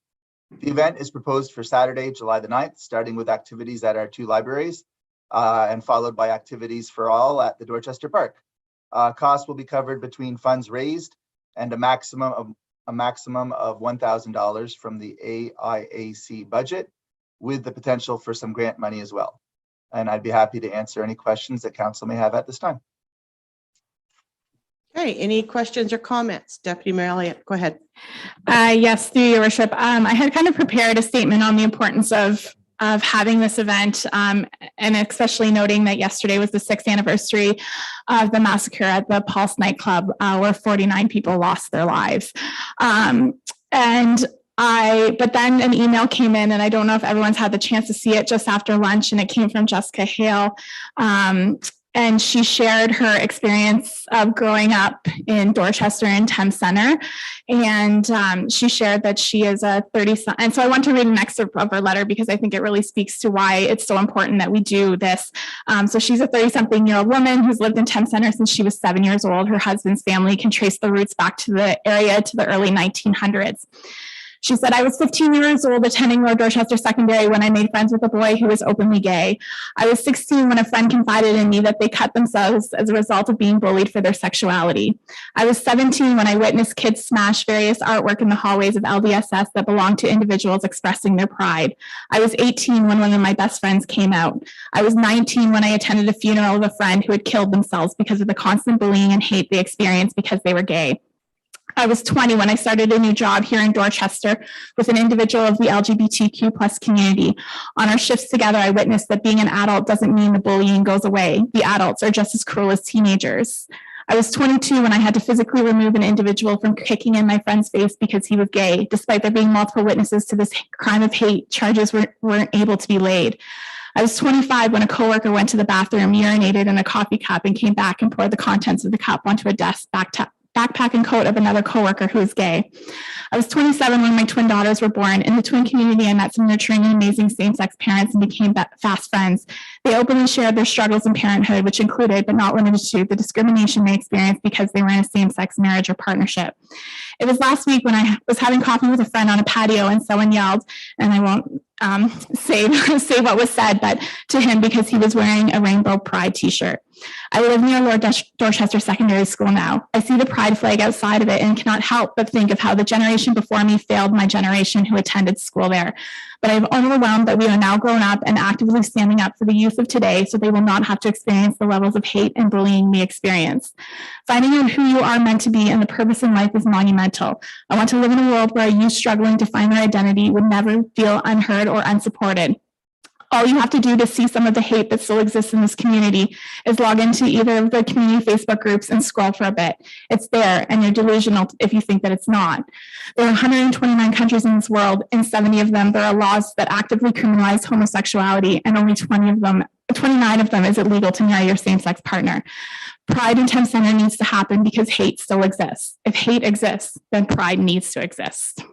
The event is proposed for Saturday, July the 9th, starting with activities at our 2 libraries and followed by activities for all at the Dorchester Park. Costs will be covered between funds raised and a maximum of $1,000 from the AIAC budget, with the potential for some grant money as well. And I'd be happy to answer any questions that council may have at this time. Okay, any questions or comments? Deputy Mayor Elliott, go ahead. Yes, through your worship. I had kind of prepared a statement on the importance of having this event, and especially noting that yesterday was the 6th anniversary of the massacre at the Pulse nightclub, where 49 people lost their lives. But then an email came in, and I don't know if everyone's had the chance to see it just after lunch, and it came from Jessica Hale, and she shared her experience of growing up in Dorchester and Thames Center. And she shared that she is a 30, and so I want to read an excerpt of her letter because I think it really speaks to why it's so important that we do this. So she's a 30-something-year-old woman who's lived in Thames Center since she was 7 years old. Her husband's family can trace the roots back to the area to the early 1900s. She said, I was 15 years old attending North Dorchester Secondary when I made friends with a boy who was openly gay. I was 16 when a friend confided in me that they cut themselves as a result of being bullied for their sexuality. I was 17 when I witnessed kids smash various artwork in the hallways of LDSS that belonged to individuals expressing their pride. I was 18 when one of my best friends came out. I was 19 when I attended a funeral of a friend who had killed themselves because of the constant bullying and hate they experienced because they were gay. I was 20 when I started a new job here in Dorchester with an individual of the LGBTQ plus community. On our shifts together, I witnessed that being an adult doesn't mean the bullying goes away. The adults are just as cruel as teenagers. I was 22 when I had to physically remove an individual from kicking in my friend's face because he was gay. Despite there being multiple witnesses to this crime of hate, charges weren't able to be laid. I was 25 when a coworker went to the bathroom, urinated in a coffee cup, and came back and poured the contents of the cup onto a desk backpack and coat of another coworker who was gay. I was 27 when my twin daughters were born. In the twin community, I met some nurturing and amazing same-sex parents and became fast friends. They openly shared their struggles in parenthood, which included, but not limited to, the discrimination they experienced because they were in a same-sex marriage or partnership. It was last week when I was having coffee with a friend on a patio and someone yelled, and I won't say what was said, but to him because he was wearing a rainbow pride t-shirt. I live near Lord Dorchester Secondary School now. I see the pride flag outside of it and cannot help but think of how the generation before me failed my generation who attended school there. But I'm overwhelmed that we are now grown up and actively standing up for the youth of today so they will not have to experience the levels of hate and bullying we experience. Finding out who you are meant to be and the purpose in life is monumental. I want to live in a world where a youth struggling to find their identity would never feel unheard or unsupported. All you have to do to see some of the hate that still exists in this community is log into either of the community Facebook groups and scroll for a bit. It's there, and you're delusional if you think that it's not. There are 129 countries in this world. In 70 of them, there are laws that actively criminalize homosexuality, and only 29 of them is it legal to marry your same-sex partner. Pride in Thames Center needs to happen because hate still exists. If hate exists, then pride needs to exist.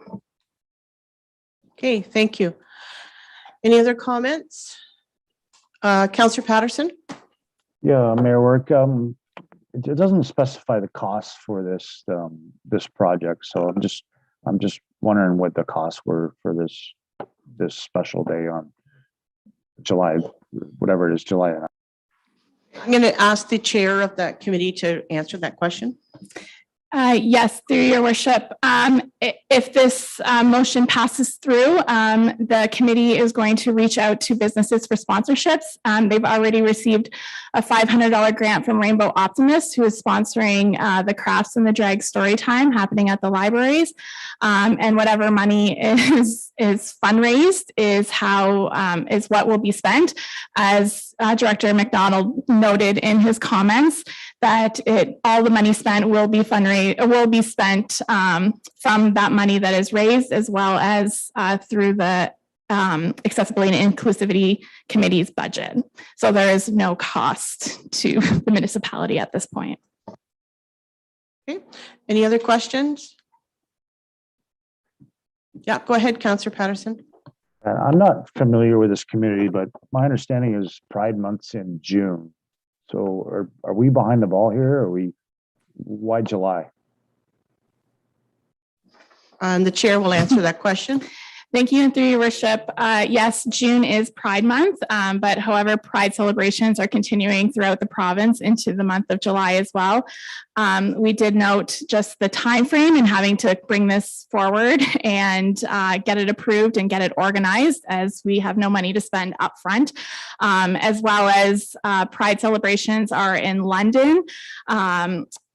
Okay, thank you. Any other comments? Councillor Patterson? Yeah, Mayor Work, it doesn't specify the cost for this, this project, so I'm just wondering what the costs were for this special day on July, whatever it is, July. I'm going to ask the chair of that committee to answer that question. Yes, through your worship. If this motion passes through, the committee is going to reach out to businesses for sponsorships. They've already received a $500 grant from Rainbow Optimist, who is sponsoring the crafts and the drag story time happening at the libraries. And whatever money is fundraised is what will be spent. As Director McDonald noted in his comments, that all the money spent will be spent from that money that is raised, as well as through the Accessibility and Inclusivity Committee's budget. So there is no cost to the municipality at this point. Okay. Any other questions? Yeah, go ahead, Councillor Patterson. I'm not familiar with this community, but my understanding is Pride Month's in June. So are we behind the ball here? Why July? The chair will answer that question. Thank you, and through your worship, yes, June is Pride Month, but however, Pride celebrations are continuing throughout the province into the month of July as well. We did note just the time frame and having to bring this forward and get it approved and get it organized, as we have no money to spend upfront, as well as Pride celebrations are in London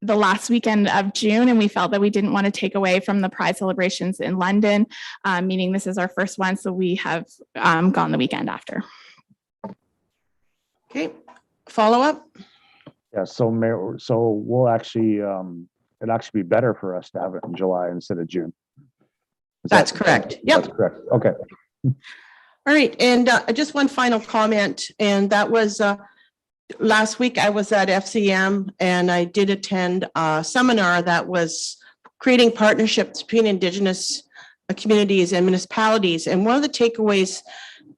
the last weekend of June, and we felt that we didn't want to take away from the Pride celebrations in London, meaning this is our first one, so we have gone the weekend after. Okay, follow up? Yeah, so Mayor, so we'll actually, it'd actually be better for us to have it in July instead of June. That's correct. Yep. That's correct. Okay. All right, and just one final comment, and that was last week I was at FCM and I did attend a seminar that was creating partnerships between Indigenous communities and municipalities. And one of the takeaways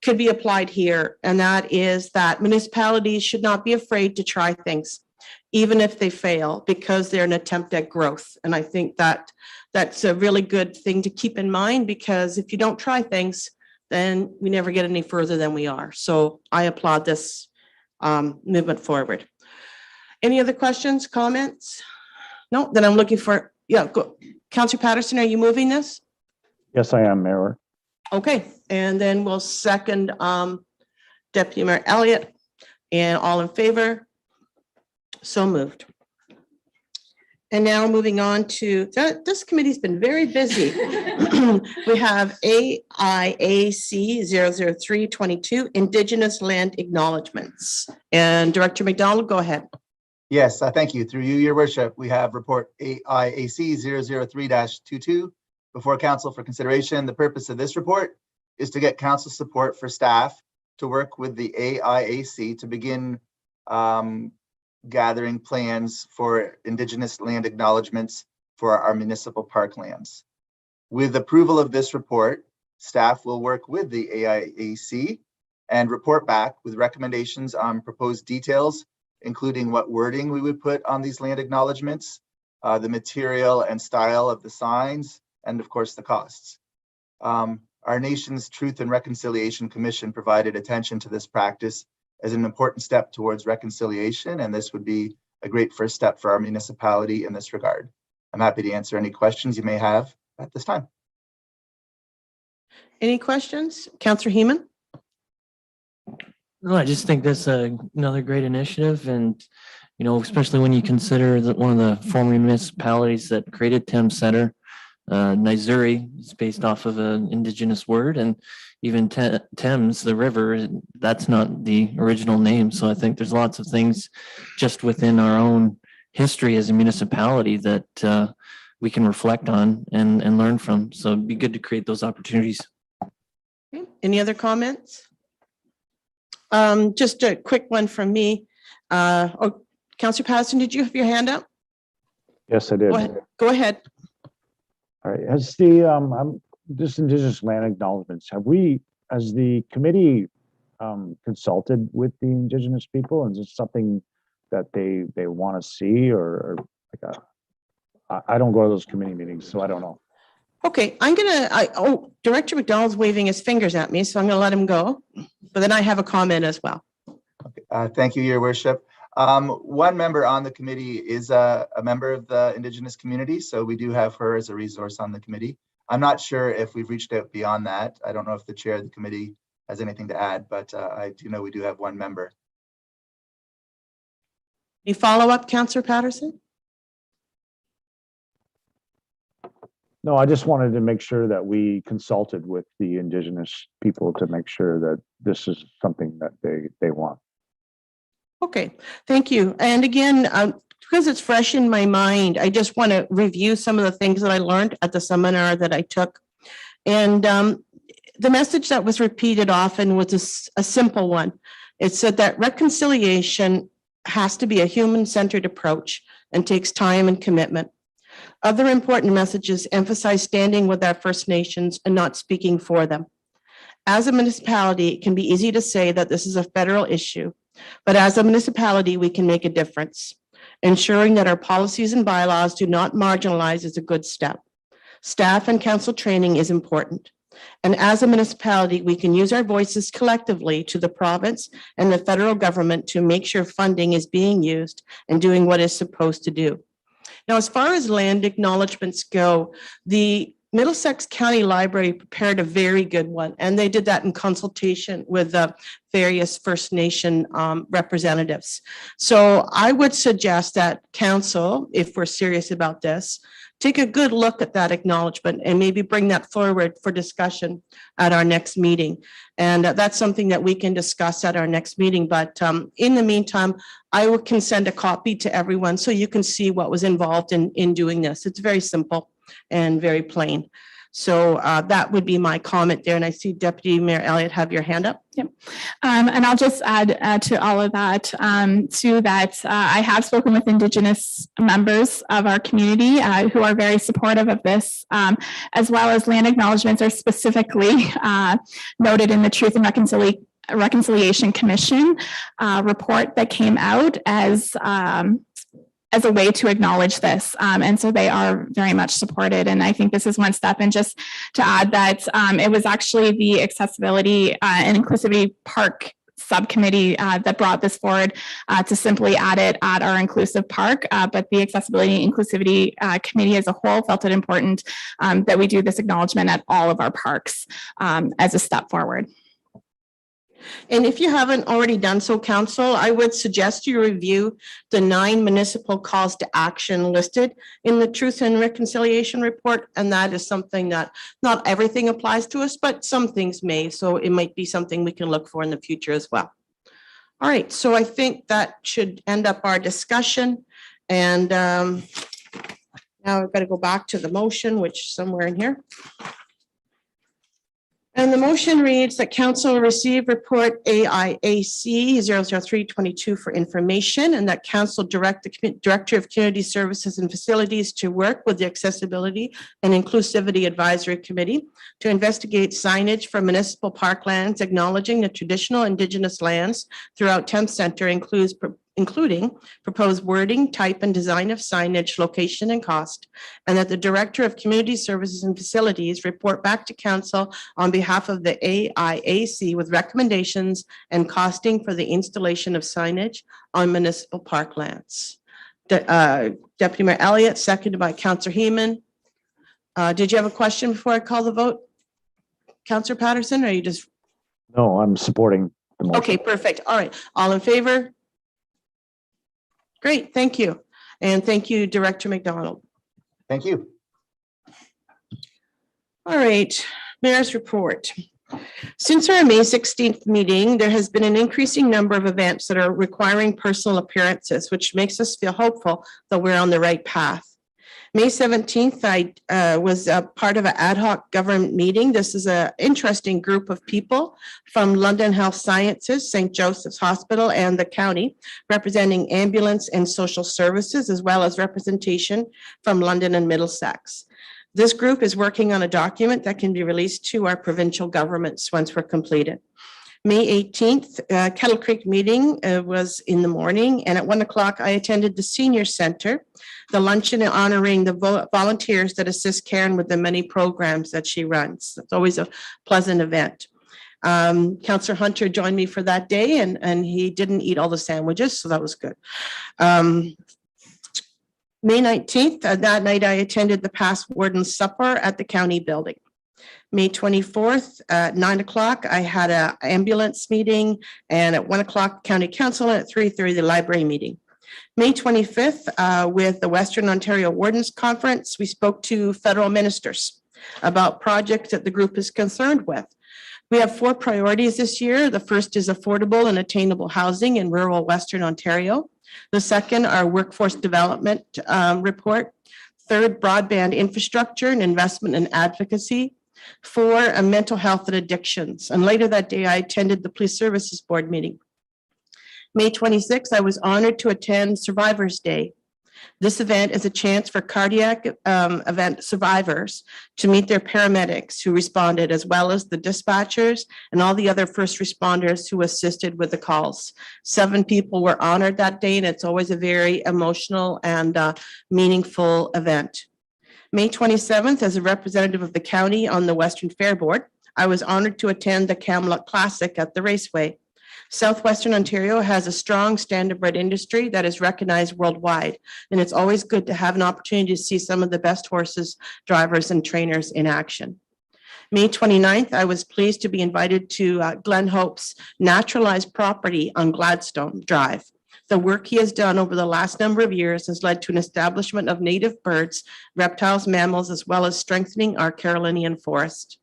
could be applied here, and that is that municipalities should not be afraid to try things, even if they fail, because they're an attempt at growth. And I think that that's a really good thing to keep in mind, because if you don't try things, then we never get any further than we are. So I applaud this movement forward. Any other questions, comments? No, then I'm looking for, yeah, go. Councillor Patterson, are you moving this? Yes, I am, Mayor. Okay, and then we'll second Deputy Mayor Elliott, and all in favor? So moved. And now moving on to, this committee's been very busy. We have AIAC 00322, Indigenous Land Acknowledgements. And Director McDonald, go ahead. Yes, thank you. Through you, your worship, we have report AIAC 003-22 before council for consideration. The purpose of this report is to get council support for staff to work with the AIAC to begin gathering plans for Indigenous land acknowledgements for our municipal parklands. With approval of this report, staff will work with the AIAC and report back with recommendations on proposed details, including what wording we would put on these land acknowledgements, the material and style of the signs, and of course the costs. Our nation's Truth and Reconciliation Commission provided attention to this practice as an important step towards reconciliation, and this would be a great first step for our municipality in this regard. I'm happy to answer any questions you may have at this time. Any questions? Councillor Heeman? No, I just think that's another great initiative, and especially when you consider that one of the former municipalities that created Thames Center, Naizuri, is based off of an Indigenous word, and even Thames, the river, that's not the original name. So I think there's lots of things just within our own history as a municipality that we can reflect on and learn from. So it'd be good to create those opportunities. Okay. Any other comments? Just a quick one from me. Councillor Patterson, did you have your hand up? Yes, I did. Go ahead. All right, has the this Indigenous land acknowledgements, have we, as the committee, consulted with the Indigenous people? And is this something that they want to see, or like I don't go to those committee meetings, so I don't know. Okay, Director McDonald's waving his fingers at me, so I'm gonna let him go. But then I have a comment as well. Okay, thank you, your worship. One member on the committee is a member of the Indigenous community, so we do have her as a resource on the committee. I'm not sure if we've reached out beyond that. I don't know if the chair of the committee has anything to add, but I do know we do have one member. Any follow-up, Councillor Patterson? No, I just wanted to make sure that we consulted with the Indigenous people to make sure that this is something that they want. Okay, thank you. And again, because it's fresh in my mind, I just want to review some of the things that I learned at the seminar that I took. And the message that was repeated often was a simple one. It said that reconciliation has to be a human-centered approach and takes time and commitment. Other important messages emphasize standing with our First Nations and not speaking for them. As a municipality, it can be easy to say that this is a federal issue, but as a municipality, we can make a difference. Ensuring that our policies and bylaws do not marginalize is a good step. Staff and council training is important. And as a municipality, we can use our voices collectively to the province and the federal government to make sure funding is being used and doing what it's supposed to do. Now, as far as land acknowledgements go, the Middlesex County Library prepared a very good one, and they did that in consultation with the various First Nation representatives. So I would suggest that council, if we're serious about this, take a good look at that acknowledgement and maybe bring that forward for discussion at our next meeting. And that's something that we can discuss at our next meeting. But in the meantime, I can send a copy to everyone so you can see what was involved in doing this. It's very simple and very plain. So that would be my comment there. And I see Deputy Mayor Elliott have your hand up. Yep. And I'll just add to all of that, I have spoken with Indigenous members of our community who are very supportive of this, as well as land acknowledgements are specifically noted in the Truth and Reconciliation Commission report that came out as a way to acknowledge this. And so they are very much supported. And I think this is one step. And just to add that it was actually the Accessibility and Inclusivity Park Subcommittee that brought this forward to simply add it at our inclusive park. But the Accessibility and Inclusivity Committee as a whole felt it important that we do this acknowledgement at all of our parks as a step forward. And if you haven't already done so, council, I would suggest you review the 9 municipal calls to action listed in the Truth and Reconciliation Report. And that is something that not everything applies to us, but some things may. So it might be something we can look for in the future as well. All right, so I think that should end up our discussion. And now I've got to go back to the motion, which is somewhere in here. And the motion reads that council receive report AIAC 00322 for information, and that council direct the Director of Community Services and Facilities to work with the Accessibility and Inclusivity Advisory Committee to investigate signage for municipal parklands, acknowledging the traditional Indigenous lands throughout Thames Centre, including proposed wording, type, and design of signage, location, and cost, and that the Director of Community Services and Facilities report back to council on behalf of the AIAC with recommendations and costing for the installation of signage on municipal parklands. Deputy Mayor Elliott, seconded by Councillor Heeman. Did you have a question before I call the vote? Councillor Patterson, or are you just? No, I'm supporting the motion. Okay, perfect. All right. All in favor? Great, thank you. And thank you, Director McDonald. Thank you. All right, Mayor's report. Since our May 16th meeting, there has been an increasing number of events that are requiring personal appearances, which makes us feel hopeful that we're on the right path. May 17th, I was a part of an ad hoc government meeting. This is an interesting group of people from London Health Sciences, St. Joseph's Hospital, and the county, representing ambulance and social services, as well as representation from London and Middlesex. This group is working on a document that can be released to our provincial governments once we're completed. May 18th, Kettle Creek meeting was in the morning, and at 1 o'clock, I attended the Senior Center, the luncheon honoring the volunteers that assist Karen with the many programs that she runs. It's always a pleasant event. Councillor Hunter joined me for that day, and he didn't eat all the sandwiches, so that was good. May 19th, that night I attended the past warden's supper at the county building. May 24th at 9 o'clock, I had an ambulance meeting, and at 1 o'clock, county council, and at 3:30, the library meeting. May 25th, with the Western Ontario Wardens Conference, we spoke to federal ministers about projects that the group is concerned with. We have 4 priorities this year. The first is affordable and attainable housing in rural Western Ontario. The second, our workforce development report. Third, broadband infrastructure and investment and advocacy. 4, mental health and addictions. And later that day, I attended the Police Services Board meeting. May 26th, I was honored to attend Survivors Day. This event is a chance for cardiac event survivors to meet their paramedics who responded, as well as the dispatchers and all the other first responders who assisted with the calls. 7 people were honored that day, and it's always a very emotional and meaningful event. May 27th, as a representative of the county on the Western Fair Board, I was honored to attend the Camelot Classic at the Raceway. Southwestern Ontario has a strong standardbred industry that is recognized worldwide, and it's always good to have an opportunity to see some of the best horses, drivers, and trainers in action. May 29th, I was pleased to be invited to Glen Hope's naturalized property on Gladstone Drive. The work he has done over the last number of years has led to an establishment of native birds, reptiles, mammals, as well as strengthening our Carolinian forest.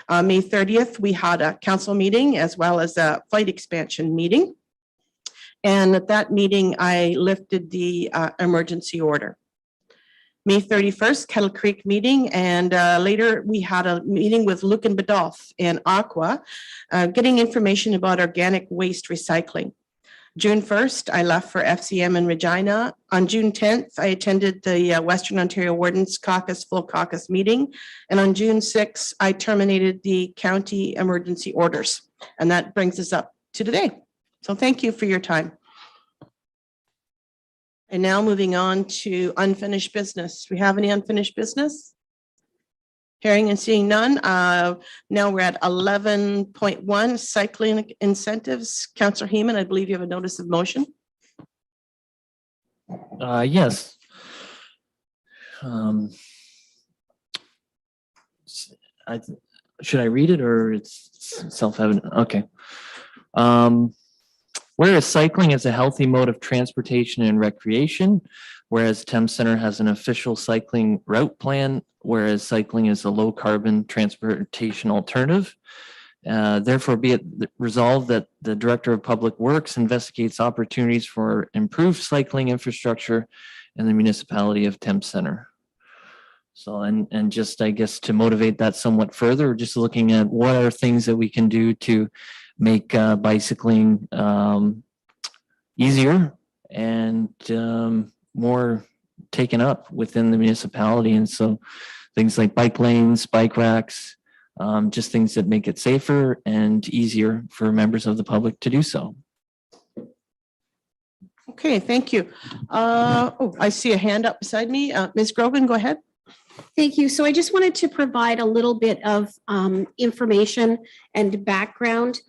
May 30th, we had a council meeting as well as a flight expansion meeting. And at that meeting, I lifted the emergency order. May 31st, Kettle Creek meeting, and later we had a meeting with Luke and Badolf in Aqua, getting information about organic waste recycling. June 1st, I left for FCM in Regina. On June 10th, I attended the Western Ontario Wardens Caucus Full Caucus meeting. And on June 6th, I terminated the county emergency orders. And that brings us up to today. So thank you for your time. And now moving on to unfinished business. Do we have any unfinished business? Hearing and seeing none. Now we're at 11.1, cycling incentives. Councillor Heeman, I believe you have a notice of motion. Yes. Should I read it or it's self-evident? Okay. Whereas cycling is a healthy mode of transportation and recreation, whereas Thames Centre has an official cycling route plan, whereas cycling is a low carbon transportation alternative. Therefore, be it resolved that the Director of Public Works investigates opportunities for improved cycling infrastructure in the municipality of Thames Centre. So, and just, I guess, to motivate that somewhat further, we're just looking at what are things that we can do to make bicycling easier and more taken up within the municipality. And so things like bike lanes, bike racks, just things that make it safer and easier for members of the public to do so. Okay, thank you. Oh, I see a hand up beside me. Ms. Grogan, go ahead. Thank you. So I just wanted to provide a little bit of information and background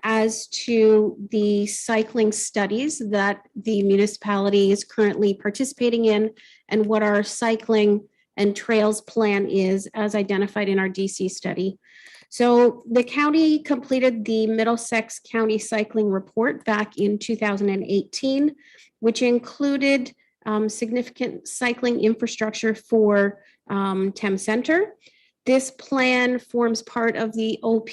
as to the cycling studies that the municipality is currently participating in and what our cycling and trails plan is as identified in our DC study. So the county completed the Middlesex County Cycling Report back in 2018, which included significant cycling infrastructure for Thames Centre. This plan forms part of the OP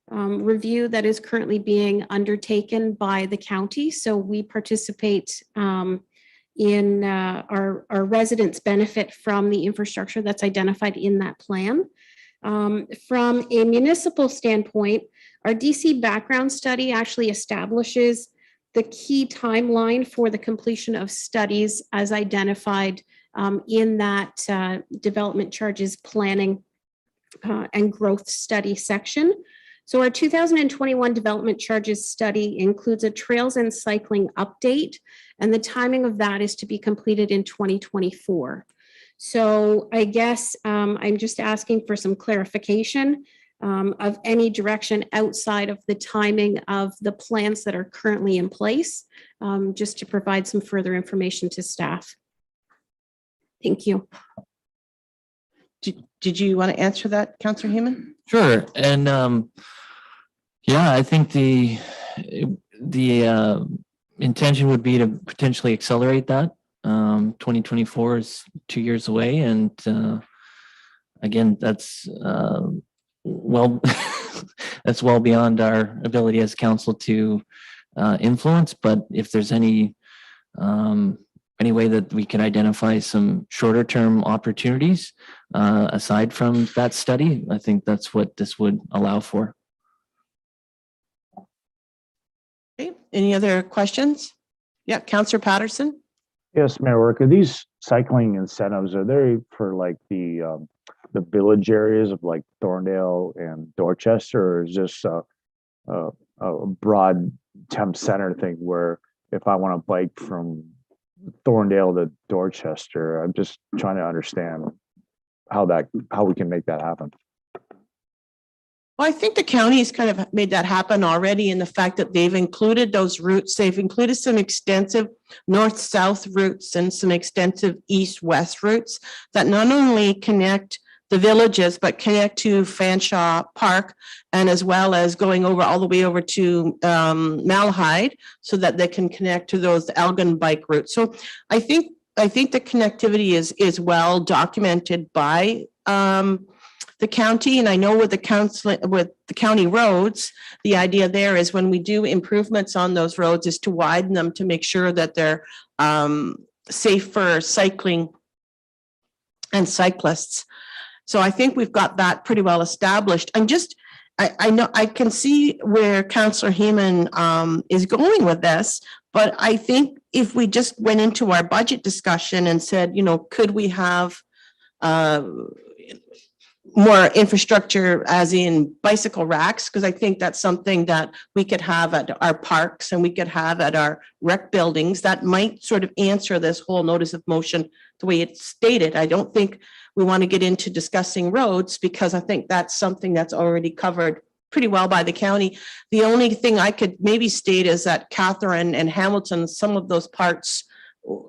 review that is currently being undertaken by the county. So we participate in our residents benefit from the infrastructure that's identified in that plan. From a municipal standpoint, our DC background study actually establishes the key timeline for the completion of studies as identified in that development charges planning and growth study section. So our 2021 development charges study includes a trails and cycling update, and the timing of that is to be completed in 2024. So I guess I'm just asking for some clarification of any direction outside of the timing of the plans that are currently in place, just to provide some further information to staff. Thank you. Did you want to answer that, Councillor Heeman? Sure. And yeah, I think the intention would be to potentially accelerate that. 2024 is 2 years away, and again, that's well, that's well beyond our ability as council to influence. But if there's any way that we can identify some shorter term opportunities aside from that study, I think that's what this would allow for. Okay, any other questions? Yeah, Councillor Patterson. Yes, Mayor Worker, these cycling incentives, are they for like the village areas of like Thorndale and Dorchester, or is this a broad Thames Centre thing where if I want to bike from Thorndale to Dorchester, I'm just trying to understand how we can make that happen. Well, I think the county's kind of made that happen already in the fact that they've included those routes. They've included some extensive north-south routes and some extensive east-west routes that not only connect the villages, but connect to Fanshawe Park, and as well as going over all the way over to Malahide, so that they can connect to those Elgin bike routes. So I think the connectivity is well documented by the county, and I know with the county roads, the idea there is when we do improvements on those roads is to widen them to make sure that they're safe for cycling and cyclists. So I think we've got that pretty well established. I know I can see where Councillor Heeman is going with this, but I think if we just went into our budget discussion and said, could we have more infrastructure as in bicycle racks, because I think that's something that we could have at our parks and we could have at our rec buildings that might sort of answer this whole notice of motion the way it's stated. I don't think we want to get into discussing roads because I think that's something that's already covered pretty well by the county. The only thing I could maybe state is that Catherine and Hamilton, some of those parts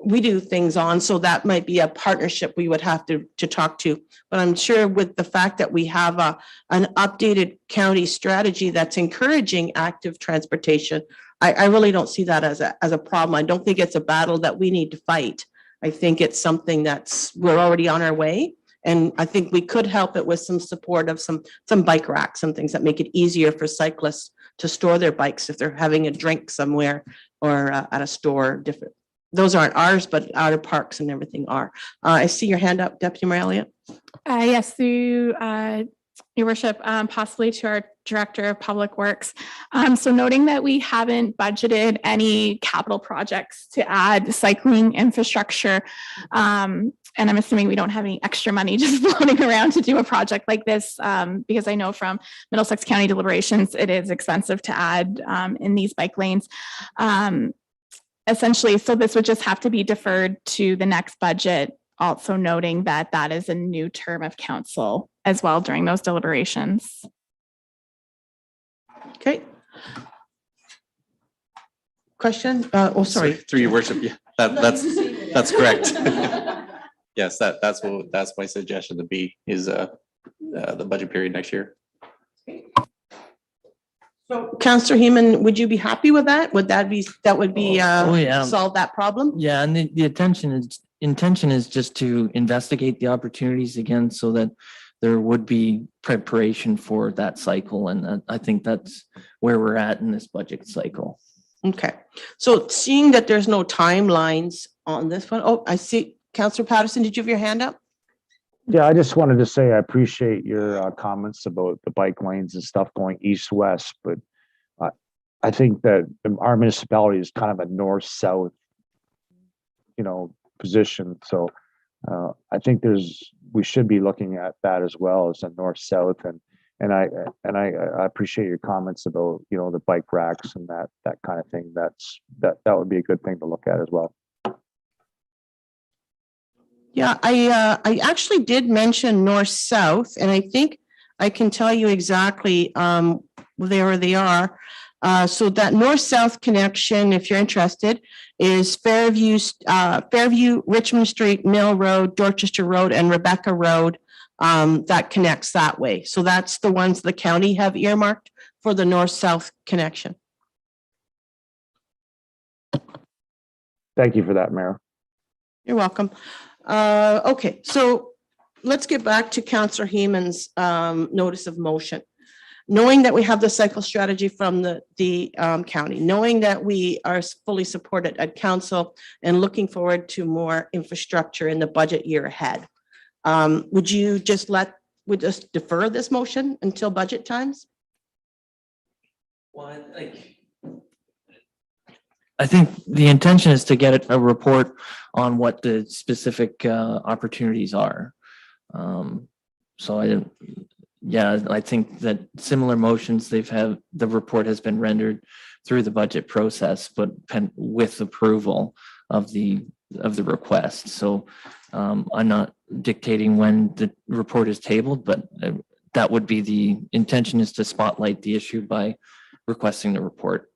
we do things on, so that might be a partnership we would have to talk to. But I'm sure with the fact that we have an updated county strategy that's encouraging active transportation, I really don't see that as a problem. I don't think it's a battle that we need to fight. I think it's something we're already on our way. And I think we could help it with some support of some bike racks and things that make it easier for cyclists to store their bikes if they're having a drink somewhere or at a store. Different. Those aren't ours, but outer parks and everything are. I see your hand up, Deputy Mayor Elliott. Yes, through Your Worship, possibly to our Director of Public Works. So noting that we haven't budgeted any capital projects to add cycling infrastructure, and I'm assuming we don't have any extra money just floating around to do a project like this, because I know from Middlesex County deliberations, it is expensive to add in these bike lanes. Essentially, so this would just have to be deferred to the next budget, also noting that that is a new term of council as well during those deliberations. Okay. Question? Sorry. Through your worship, yeah, that's correct. Yes, that's my suggestion to be is the budget period next year. So, Councillor Heeman, would you be happy with that? Would that be yeah. solve that problem? Yeah, and the intention is just to investigate the opportunities again so that there would be preparation for that cycle. And I think that's where we're at in this budget cycle. Okay. So seeing that there's no timelines on this one. Oh, I see. Councillor Patterson, did you have your hand up? Yeah, I just wanted to say I appreciate your comments about the bike lanes and stuff going east-west, but I think that our municipality is kind of a north-south, position. So I think we should be looking at that as well as a north-south, and I appreciate your comments about the bike racks and that kind of thing. That would be a good thing to look at as well. Yeah, I actually did mention north-south, and I think I can tell you exactly where they are. So that north-south connection, if you're interested, is Fairview, Richmond Street, Mill Road, Dorchester Road, and Rebecca Road. That connects that way. So that's the ones the county have earmarked for the north-south connection. Thank you for that, Mayor. You're welcome. Okay, so let's get back to Councillor Heeman's notice of motion. Knowing that we have the cycle strategy from the county, knowing that we are fully supported at council and looking forward to more infrastructure in the budget year ahead. Would you just defer this motion until budget times? Well, I think the intention is to get a report on what the specific opportunities are. So I think that similar motions the report has been rendered through the budget process, but with approval of the request. So I'm not dictating when the report is tabled, but that would be the intention, is to spotlight the issue by requesting the report.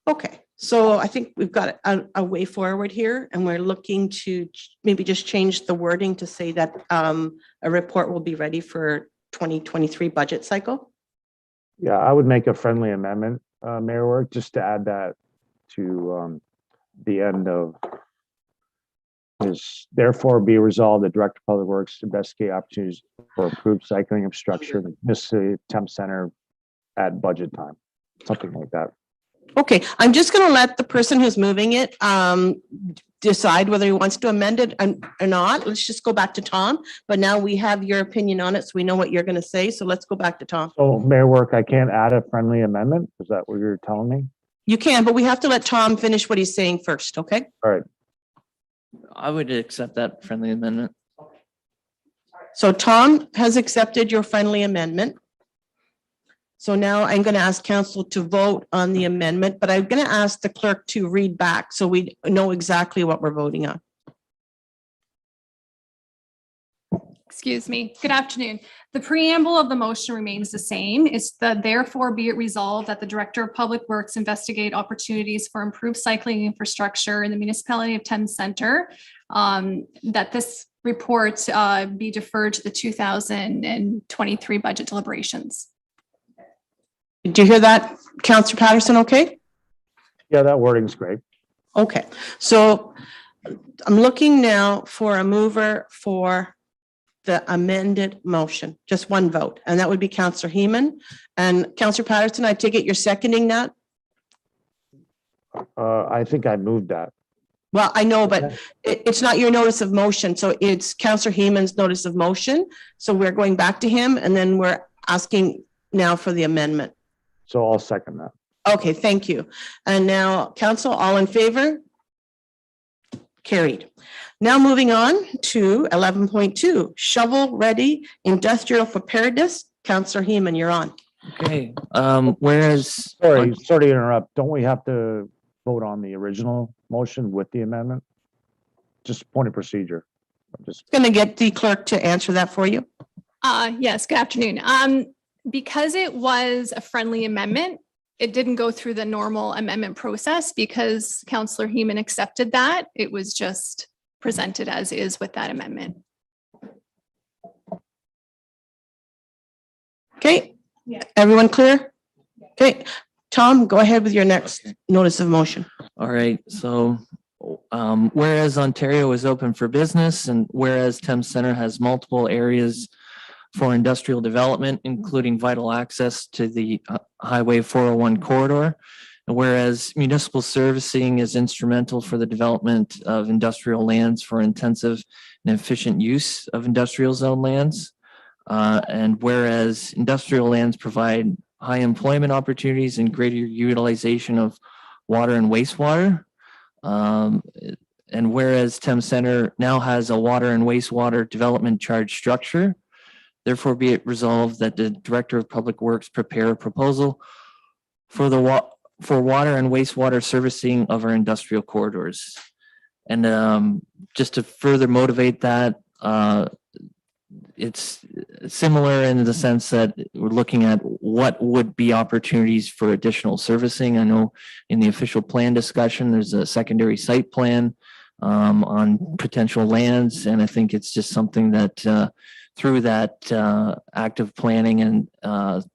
Okay, so I think we've got a way forward here, and we're looking to maybe just change the wording to say that a report will be ready for 2023 budget cycle. Yeah, I would make a friendly amendment, Mayor Work, just to add that to the end of is therefore be resolved that Director of Public Works investigate opportunities for approved cycling infrastructure in the Thames Center at budget time, something like that. Okay, I'm just gonna let the person who's moving it decide whether he wants to amend it or not. Let's just go back to Tom. But now we have your opinion on it, so we know what you're gonna say. So let's go back to Tom. So Mayor Work, I can't add a friendly amendment? Is that what you're telling me? You can, but we have to let Tom finish what he's saying first, okay? All right. I would accept that friendly amendment. So Tom has accepted your friendly amendment. So now I'm going to ask council to vote on the amendment, but I'm going to ask the clerk to read back so we know exactly what we're voting on. Excuse me. Good afternoon. The preamble of the motion remains the same. It's the therefore be it resolved that the Director of Public Works investigate opportunities for improved cycling infrastructure in the municipality of Thames Centre. That this report be deferred to the 2023 budget deliberations. Do you hear that, Councillor Patterson? Okay. Yeah, that wording's great. Okay. So I'm looking now for a mover for the amended motion, just one vote, and that would be Councillor Heeman. And Councillor Patterson, I take it you're seconding that? I think I moved that. Well, I know, but it's not your notice of motion, so it's Councillor Heeman's notice of motion. So we're going back to him, and then we're asking now for the amendment. So I'll second that. Okay, thank you. And now, council, all in favor? Carried. Now moving on to 11.2, shovel-ready industrial preparedness. Councillor Heeman, you're on. Okay, whereas. Sorry to interrupt. Don't we have to vote on the original motion with the amendment? Just point of procedure. I'm just going to get the clerk to answer that for you. Yes, good afternoon. Because it was a friendly amendment, it didn't go through the normal amendment process because Councillor Heeman accepted that. It was just presented as is with that amendment. Okay, everyone clear? Okay, Tom, go ahead with your next notice of motion. All right, so whereas Ontario is open for business and whereas Thames Centre has multiple areas for industrial development, including vital access to the Highway 401 corridor, and whereas municipal servicing is instrumental for the development of industrial lands for intensive and efficient use of industrial zone lands, and whereas industrial lands provide high employment opportunities and greater utilization of water and wastewater, and whereas Thames Centre now has a water and wastewater development charge structure, therefore be it resolved that the Director of Public Works prepare a proposal for for water and wastewater servicing of our industrial corridors. And just to further motivate that, it's similar in the sense that we're looking at what would be opportunities for additional servicing. I know in the official plan discussion, there's a secondary site plan on potential lands. And I think it's just something that through that active planning and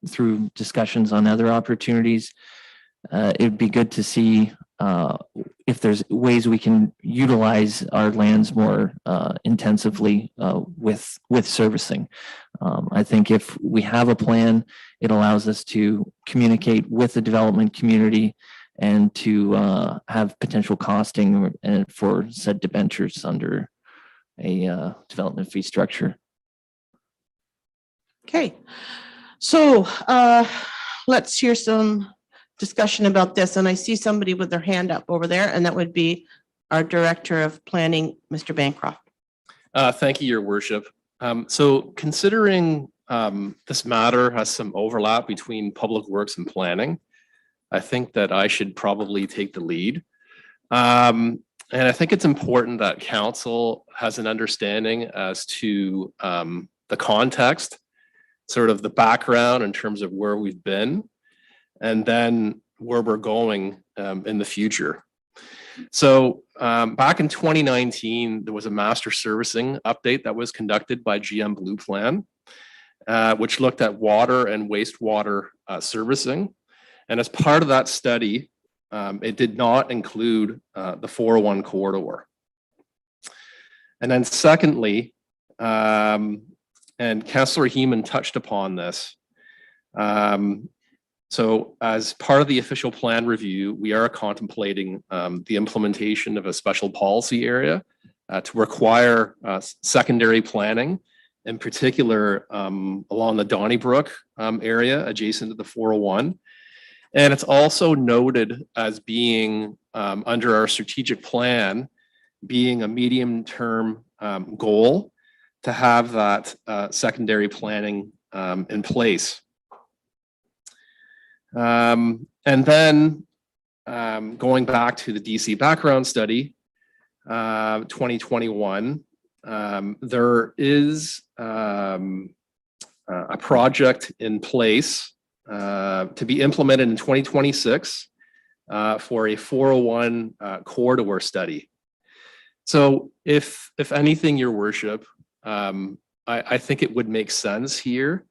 through discussions on other opportunities, it'd be good to see if there's ways we can utilize our lands more intensively with servicing. I think if we have a plan, it allows us to communicate with the development community and to have potential costing for said debentures under a development fee structure. Okay, so let's hear some discussion about this. And I see somebody with their hand up over there, and that would be our Director of Planning, Mr. Bancroft. Thank you, Your Worship. So considering this matter has some overlap between Public Works and Planning, I think that I should probably take the lead. And I think it's important that Council has an understanding as to the context, sort of the background in terms of where we've been, and then where we're going in the future. So back in 2019, there was a master servicing update that was conducted by GM Blue Plan, which looked at water and wastewater servicing. And as part of that study, it did not include the 401 corridor. And then secondly, and Councillor Heeman touched upon this, So as part of the official plan review, we are contemplating the implementation of a special policy area to require secondary planning, in particular along the Donnybrook area adjacent to the 401. And it's also noted as being under our strategic plan, being a medium-term goal to have that secondary planning in place. And then going back to the DC background study, 2021, there is a project in place to be implemented in 2026 for a 401 corridor study. So if anything, Your Worship, I think it would make sense here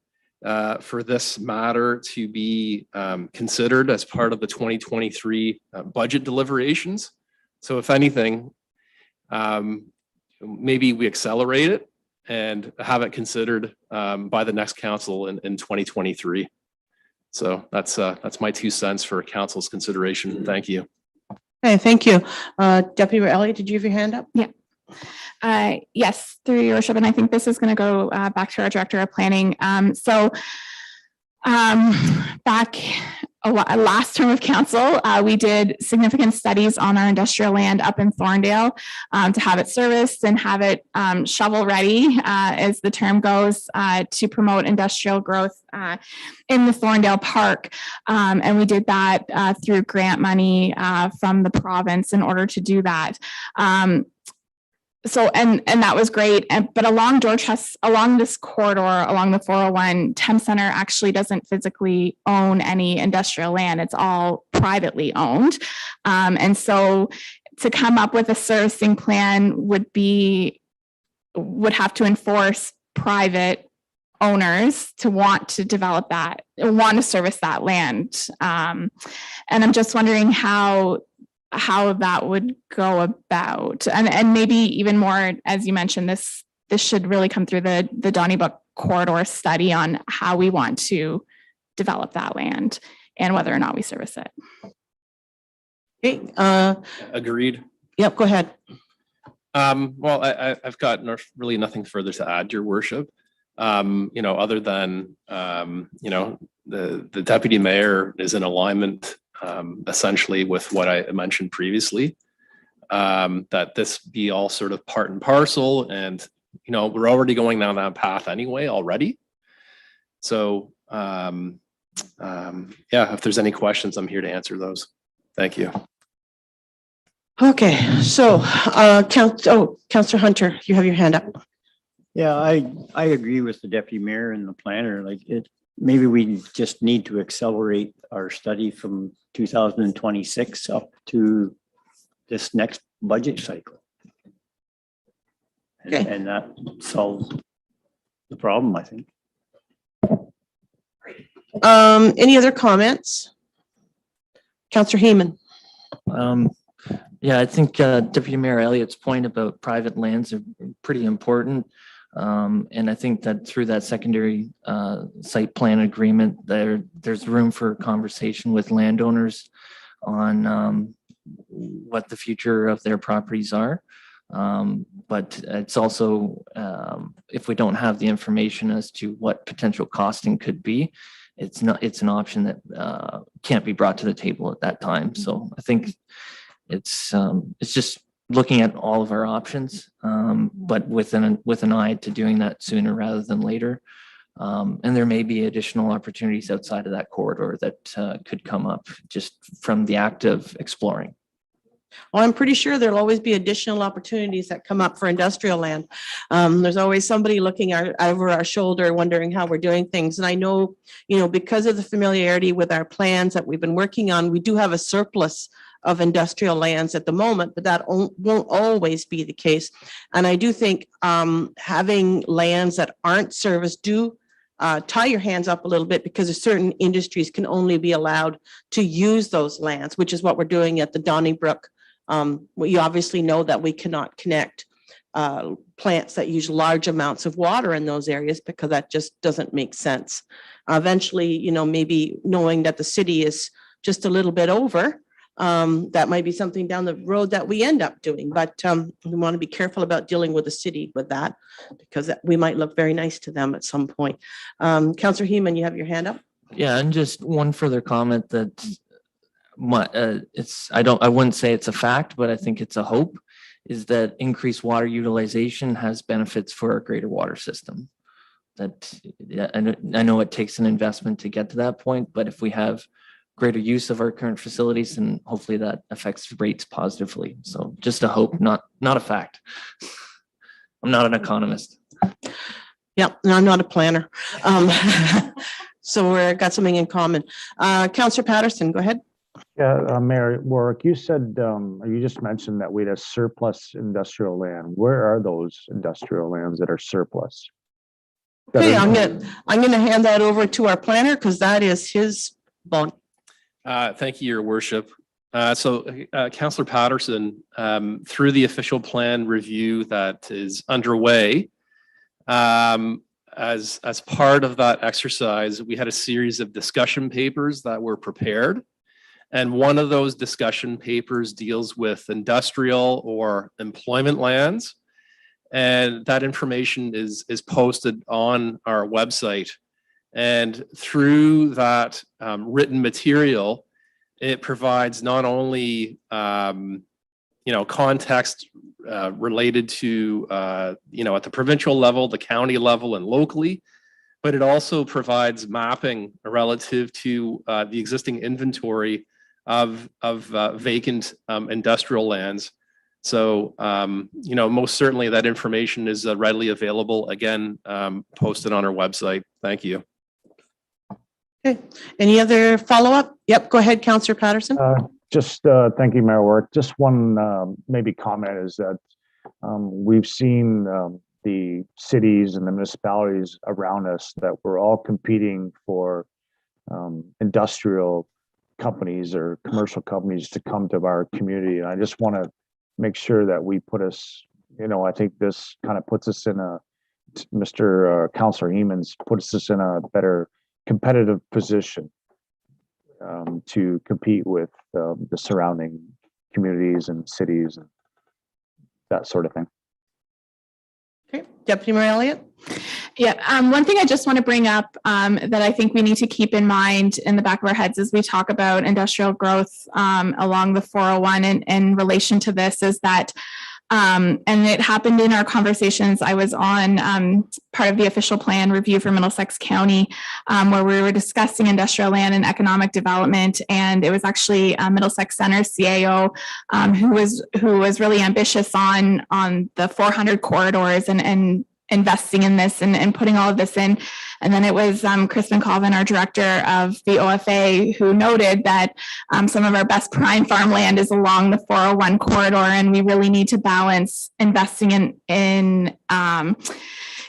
for this matter to be considered as part of the 2023 budget deliberations. So if anything, maybe we accelerate it and have it considered by the next council in 2023. So that's my 2 cents for council's consideration. Thank you. Okay, thank you. Deputy Mayor Elliott, did you have your hand up? Yeah. Yes, through your worship, and I think this is going to go back to our director of planning. Back last term of council, we did significant studies on our industrial land up in Thorndale to have it serviced and have it shovel ready, as the term goes, to promote industrial growth in the Thorndale Park. And we did that through grant money from the province in order to do that. So, and that was great. But along Dorchester, along this corridor, along the 401, Thames Center actually doesn't physically own any industrial land. It's all privately owned. And so to come up with a servicing plan would have to enforce private owners to want to develop that, want to service that land. And I'm just wondering how that would go about, and maybe even more, as you mentioned, this should really come through the Donnybrook corridor study on how we want to develop that land and whether or not we service it. Okay. Agreed. Yep, go ahead. Well, I've got really nothing further to add, Your Worship. Other than the deputy mayor is in alignment essentially with what I mentioned previously, that this be all sort of part and parcel, and we're already going down that path anyway already. So yeah, if there's any questions, I'm here to answer those. Thank you. Okay, so Councillor Hunter, you have your hand up. Yeah, I agree with the deputy mayor and the planner. Like maybe we just need to accelerate our study from 2026 up to this next budget cycle. Okay. And that solves the problem, I think. Any other comments? Councillor Heyman. Yeah, I think Deputy Mayor Elliott's point about private lands are pretty important. And I think that through that secondary site plan agreement, there's room for conversation with landowners on what the future of their properties are. But it's also, if we don't have the information as to what potential costing could be, it's an option that can't be brought to the table at that time. So I think it's just looking at all of our options, but with an eye to doing that sooner rather than later. And there may be additional opportunities outside of that corridor that could come up just from the act of exploring. Well, I'm pretty sure there'll always be additional opportunities that come up for industrial land. There's always somebody looking over our shoulder, wondering how we're doing things. And I know, because of the familiarity with our plans that we've been working on, we do have a surplus of industrial lands at the moment, but that won't always be the case. And I do think having lands that aren't serviced do tie your hands up a little bit, because certain industries can only be allowed to use those lands, which is what we're doing at the Donnybrook. You obviously know that we cannot connect plants that use large amounts of water in those areas, because that just doesn't make sense. Eventually, maybe knowing that the city is just a little bit over, that might be something down the road that we end up doing, but we want to be careful about dealing with the city with that, because we might look very nice to them at some point. Councillor Heeman, you have your hand up? Yeah, and just one further comment that I wouldn't say it's a fact, but I think it's a hope, is that increased water utilization has benefits for our greater water system. That, yeah, I know it takes an investment to get to that point, but if we have greater use of our current facilities, and hopefully that affects rates positively. So just a hope, not a fact. I'm not an economist. Yeah, no, I'm not a planner. So we've got something in common. Councillor Patterson, go ahead. Yeah, Mayor Warwick, you said, or you just mentioned that we had a surplus industrial land. Where are those industrial lands that are surplus? Okay, I'm gonna hand that over to our planner, because that is his bone. Thank you, Your Worship. Councillor Patterson, through the official plan review that is underway, as part of that exercise, we had a series of discussion papers that were prepared. And one of those discussion papers deals with industrial or employment lands. And that information is posted on our website. And through that written material, it provides not only context related to at the provincial level, the county level, and locally, but it also provides mapping relative to the existing inventory of vacant industrial lands. So most certainly that information is readily available, again, posted on our website. Thank you. Okay, any other follow-up? Yep, go ahead, Councillor Patterson. Thank you, Mayor Warwick. Just one maybe comment is that we've seen the cities and the municipalities around us that we're all competing for industrial companies or commercial companies to come to our community. And I just want to make sure that we put us, I think this kind of puts us in Mr. Councillor Heeman's puts us in a better competitive position to compete with the surrounding communities and cities and that sort of thing. Okay, Deputy Mayor Elliott. Yeah, one thing I just want to bring up that I think we need to keep in mind in the back of our heads as we talk about industrial growth along the 401 in relation to this is that, and it happened in our conversations, I was on part of the official plan review for Middlesex County, where we were discussing industrial land and economic development. And it was actually Middlesex Center CAO who was really ambitious on the 400 corridors and investing in this and putting all of this in. And then it was Crispin Colvin, our director of the OFA, who noted that some of our best prime farmland is along the 401 corridor, and we really need to balance investing in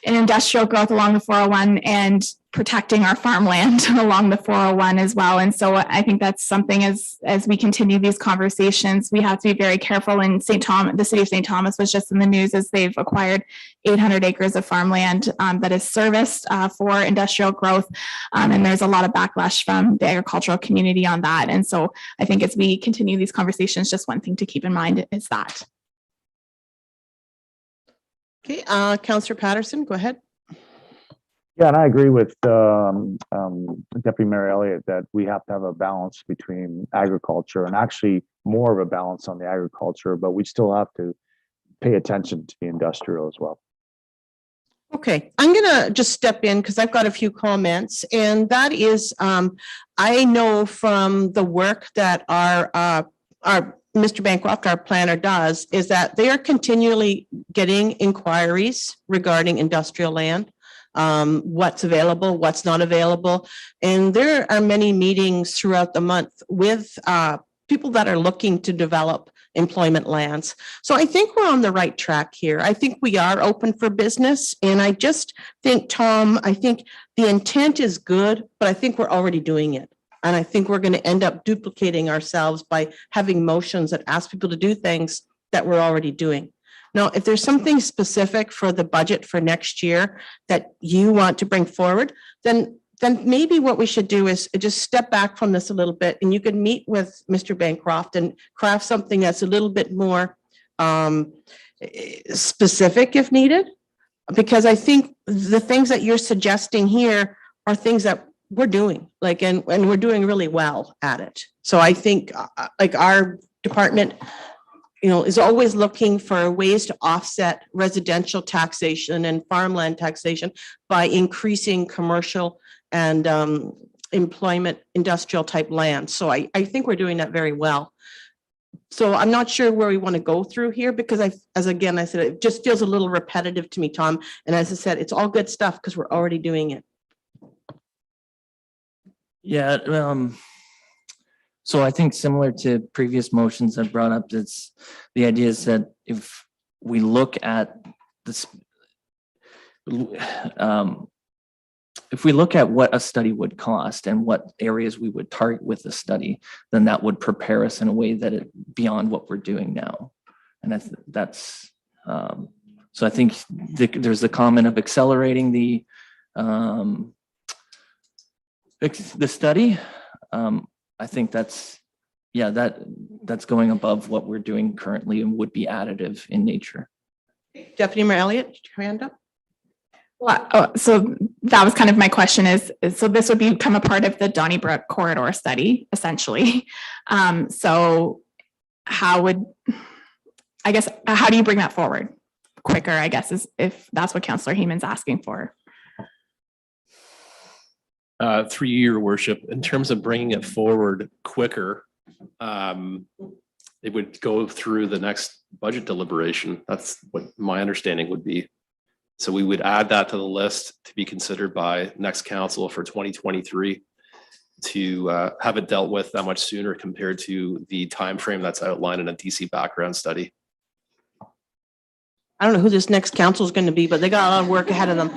industrial growth along the 401 and protecting our farmland along the 401 as well. And so I think that's something as we continue these conversations, we have to be very careful. And the city of St. Thomas was just in the news as they've acquired 800 acres of farmland that is serviced for industrial growth. And there's a lot of backlash from the agricultural community on that. And so I think as we continue these conversations, just one thing to keep in mind is that. Okay, Councillor Patterson, go ahead. Yeah, and I agree with Deputy Mayor Elliott that we have to have a balance between agriculture and actually more of a balance on the agriculture, but we still have to pay attention to the industrial as well. Okay, I'm gonna just step in because I've got a few comments, and that is, I know from the work that our Mr. Bancroft, our planner, does, is that they are continually getting inquiries regarding industrial land. What's available, what's not available. And there are many meetings throughout the month with people that are looking to develop employment lands. So I think we're on the right track here. I think we are open for business. And I just think, Tom, I think the intent is good, but I think we're already doing it. And I think we're going to end up duplicating ourselves by having motions that ask people to do things that we're already doing. Now, if there's something specific for the budget for next year that you want to bring forward, then maybe what we should do is just step back from this a little bit, and you could meet with Mr. Bancroft and craft something that's a little bit more specific if needed. Because I think the things that you're suggesting here are things that we're doing, like, and we're doing really well at it. So I think like our department, is always looking for ways to offset residential taxation and farmland taxation by increasing commercial and employment, industrial type land. So I think we're doing that very well. So I'm not sure where we want to go through here, because as again, I said, it just feels a little repetitive to me, Tom. And as I said, it's all good stuff because we're already doing it. Yeah, so I think similar to previous motions I brought up, it's the idea is that if we look at this, if we look at what a study would cost and what areas we would target with the study, then that would prepare us in a way that beyond what we're doing now. And that's so I think there's the comment of accelerating the study. I think that's going above what we're doing currently and would be additive in nature. Deputy Mayor Elliott, your hand up. Well, so that was kind of my question is so this would become a part of the Donnybrook corridor study, essentially. So how do you bring that forward quicker, I guess, is if that's what Councillor Heeman's asking for. Through you, your worship, in terms of bringing it forward quicker, it would go through the next budget deliberation. That's what my understanding would be. So we would add that to the list to be considered by next council for 2023 to have it dealt with that much sooner compared to the time frame that's outlined in a DC background study. I don't know who this next council is going to be, but they got a lot of work ahead of them.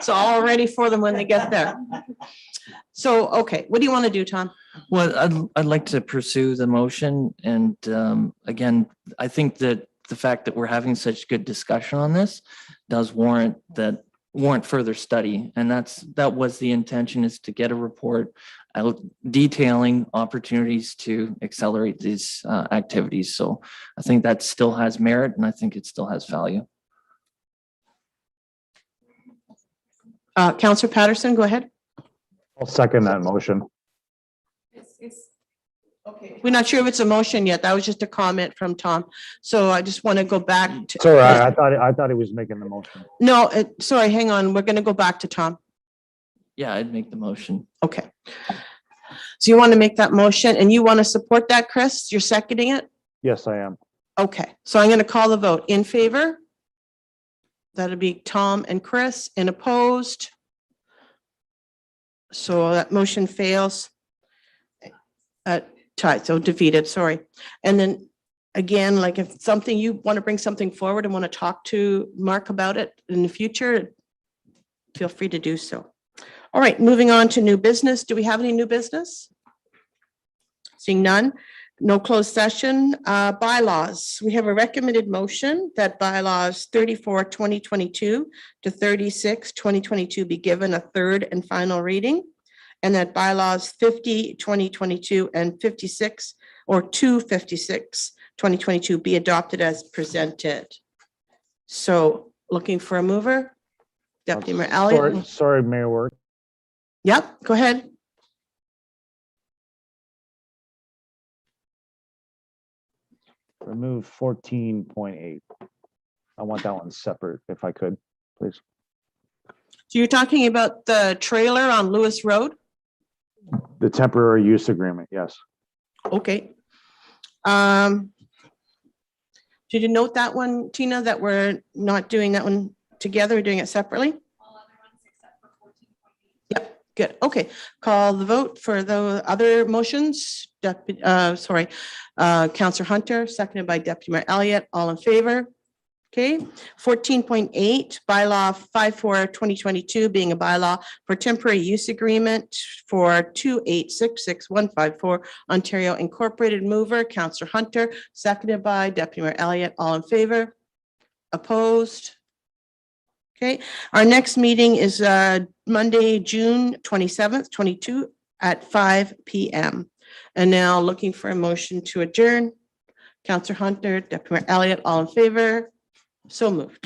So all ready for them when they get there. So, okay, what do you want to do, Tom? Well, I'd like to pursue the motion. And again, I think that the fact that we're having such good discussion on this does warrant further study. And that was the intention, is to get a report out detailing opportunities to accelerate these activities. So I think that still has merit, and I think it still has value. Councillor Patterson, go ahead. I'll second that motion. Okay. We're not sure if it's a motion yet. That was just a comment from Tom. So I just want to go back to. Sorry, I thought he was making the motion. No, sorry, hang on. We're going to go back to Tom. Yeah, I'd make the motion. Okay. So you want to make that motion and you want to support that, Chris? You're seconding it? Yes, I am. Okay, so I'm going to call the vote. In favor? That'll be Tom and Chris, and opposed. So that motion fails. Tied, so defeated, sorry. And then again, like if something, you want to bring something forward and want to talk to Mark about it in the future, feel free to do so. All right, moving on to new business. Do we have any new business? Seeing none, no closed session. Bylaws. We have a recommended motion that bylaws 34, 2022 to 36, 2022 be given a third and final reading. And that bylaws 50, 2022 and 56 or 256, 2022 be adopted as presented. So looking for a mover, Deputy Mayor Elliott. Sorry, Mayor Work. Yep, go ahead. Remove 14.8. I want that one separate if I could, please. So you're talking about the trailer on Lewis Road? The temporary use agreement, yes. Okay. Did you note that one, Tina, that we're not doing that one together, we're doing it separately? Yep, good. Okay, call the vote for the other motions. Councillor Hunter, seconded by Deputy Mayor Elliott. All in favor? Okay, 14.8, bylaw 54/2022 being a bylaw for temporary use agreement for 2866154 Ontario Incorporated Mover, Counselor Hunter, seconded by Deputy Mayor Elliott. All in favor? Opposed? Okay, our next meeting is Monday, June 27th, 22 at 5 PM. And now looking for a motion to adjourn. Counselor Hunter, Deputy Mayor Elliott, all in favor? So moved.